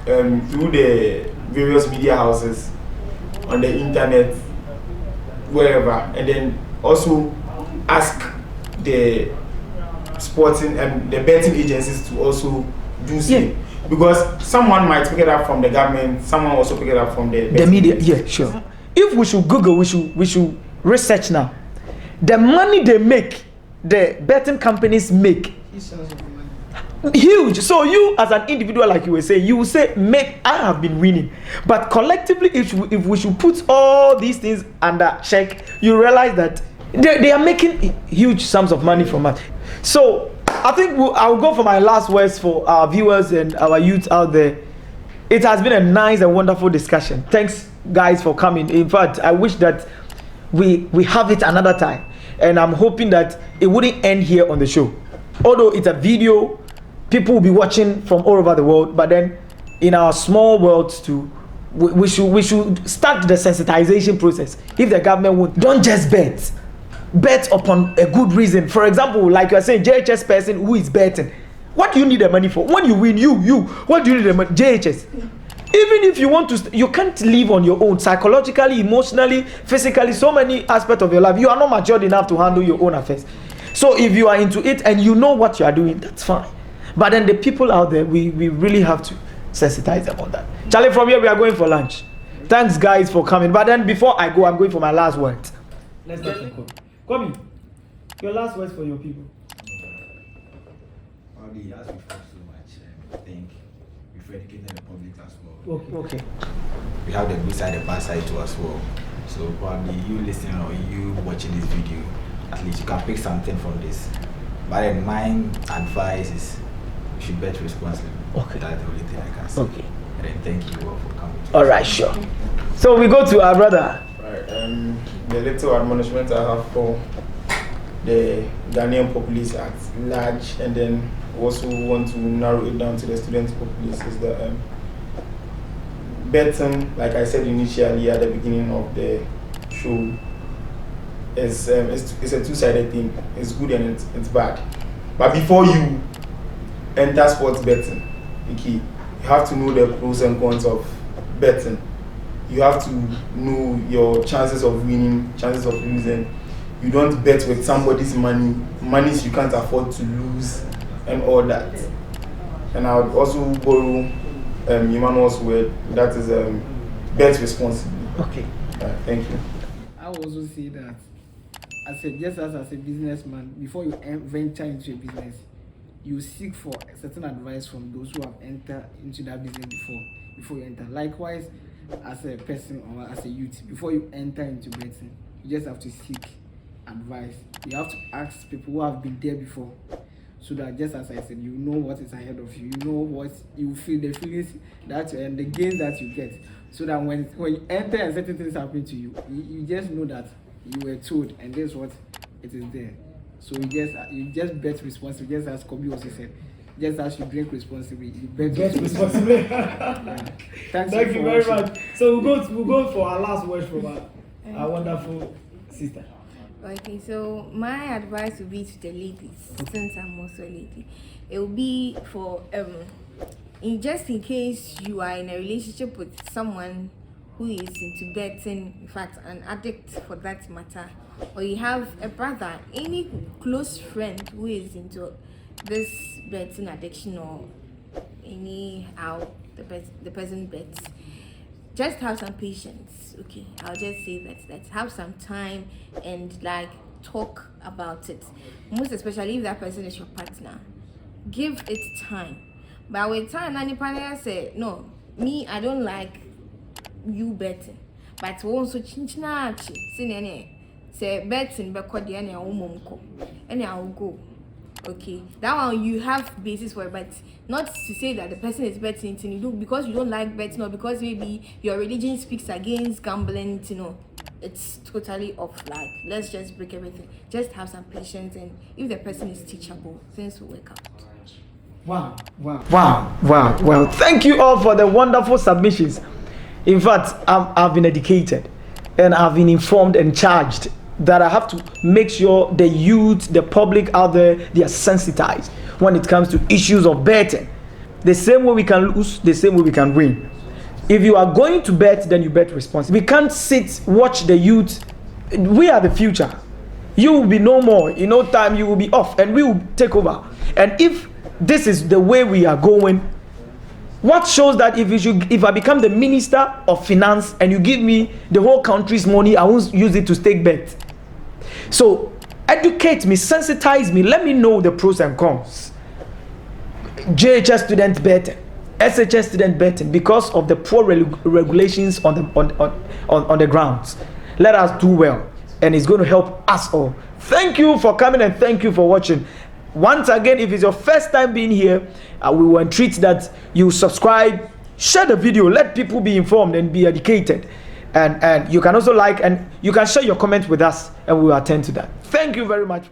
S4: through the various media houses, on the internet, wherever, and then also ask the sporting and the betting agencies to also do so. Yeah. Because someone might pick it up from the government, someone also pick it up from the
S1: media. Yeah, sure. If we should Google, we should research now. The money they make the betting companies make. Huge. So you as an individual, like you were saying, you will say, I have been winning. But collectively, if we should put all these things under check, you realize that they are making huge sums of money from us. So I think I'll go for my last words for our viewers and our youth out there. It has been a nice and wonderful discussion. Thanks guys for coming. In fact, I wish that we have it another time, and I'm hoping that it wouldn't end here on the show. Although it's a video, people will be watching from all over the world, but then in our small worlds too, we should start the sensitization process. If the government won't, don't just bet upon a good reason. For example, like you are saying, JHS person who is betting, what do you need the money for? When you win, what do you need the money? JHS. Even if you want to, you can't live on your own psychologically, emotionally, physically, so many aspects of your life. You are not matured enough to handle your own affairs. So if you are into it and you know what you are doing, that's fine. But then the people out there, we really have to sensitize them on that. Charlie, from here we are going for lunch. Thanks guys for coming. But then before I go, I'm going for my last words. Let's get to Kwame, your last words for your people.
S5: Probably as we've talked so much, I think we've educated the public as well.
S1: Okay.
S5: We have the good side, the bad side too as well. So probably you listening or you watching this video, at least you can pick something from this. But then my advice is you should bet responsibly.
S1: Okay.
S5: That's the only thing I can say.
S1: Okay.
S5: And then thank you all for coming.
S1: All right, sure. So we go to our brother.
S4: Right. The little admonishment I have for the Ghanaian populace at large, and then also want to narrow it down to the student populace, is that betting, like I said initially at the beginning of the show, is it's a two-sided thing. It's good and it's bad. But before you enter sports betting, you have to know the pros and cons of betting. You have to know your chances of winning, chances of losing. You don't bet with somebody's monies you can't afford to lose, and all that. And I would also borrow Emmanuel's word, that is bet responsibly.
S1: Okay.
S4: Thank you.
S3: I will also say that just as a businessman, before you venture into a business, you seek for a certain advice from those who have entered into that business before you enter. Likewise, as a person or as a youth, before you enter into betting, you just have to seek advice. You have to ask people who have been there before, so that just as I said, you know what is ahead of you, you know what you feel, the feelings that and the gains that you get, so that when you enter and certain things happen to you, you just know that you were told and that's what it is there. So you just bet responsibly, just as Kobe also said. Just as you drink responsibly, you bet
S1: responsibly.
S3: Yeah.
S1: Thank you very much. So we'll go for our last words from our wonderful sister.
S2: Okay, so my advice would be to the ladies, since I'm also a lady. It will be for just in case you are in a relationship with someone who is into betting, in fact an addict for that matter, or you have a brother, any close friend who is into this betting addiction, or anyhow the person bets, just have some patience. Okay, I'll just say that have some time and like talk about it, most especially if that person is your partner. Give it time, but with time any partner say no, me I don't like you betting, but also chinchina say betting because the any and I will go. Okay, that one you have basis for it, but not to say that the person is betting, you do because you don't like betting, or because maybe your religion speaks against gambling, it's totally off. Like, let's just break everything. Just have some patience, and if the person is teachable, things will work out.
S1: Wow. Well, thank you all for the wonderful submissions. In fact, I've been educated and I've been informed and charged that I have to make sure the youth, the public out there, they are sensitized when it comes to issues of betting. The same way we can lose, the same way we can win. If you are going to bet, then you bet responsibly. We can't watch the youth. We are the future. You will be no more. In no time, you will be off and we will take over. And if this is the way we are going, what shows that if I become the minister of finance and you give me the whole country's money, I won't use it to stake bet. So Educate me, sensitize me, let me know the pros and cons. JHS student betting, SHS student betting, because of the poor regulations on the grounds. Let us do well, and it's going to help us all. Thank you for coming and thank you for watching. Once again, if it's your first time being here, we will entreat that you subscribe, share the video, let people be informed and be educated. And you can also like and you can share your comments with us, and we will attend to that. Thank you very much.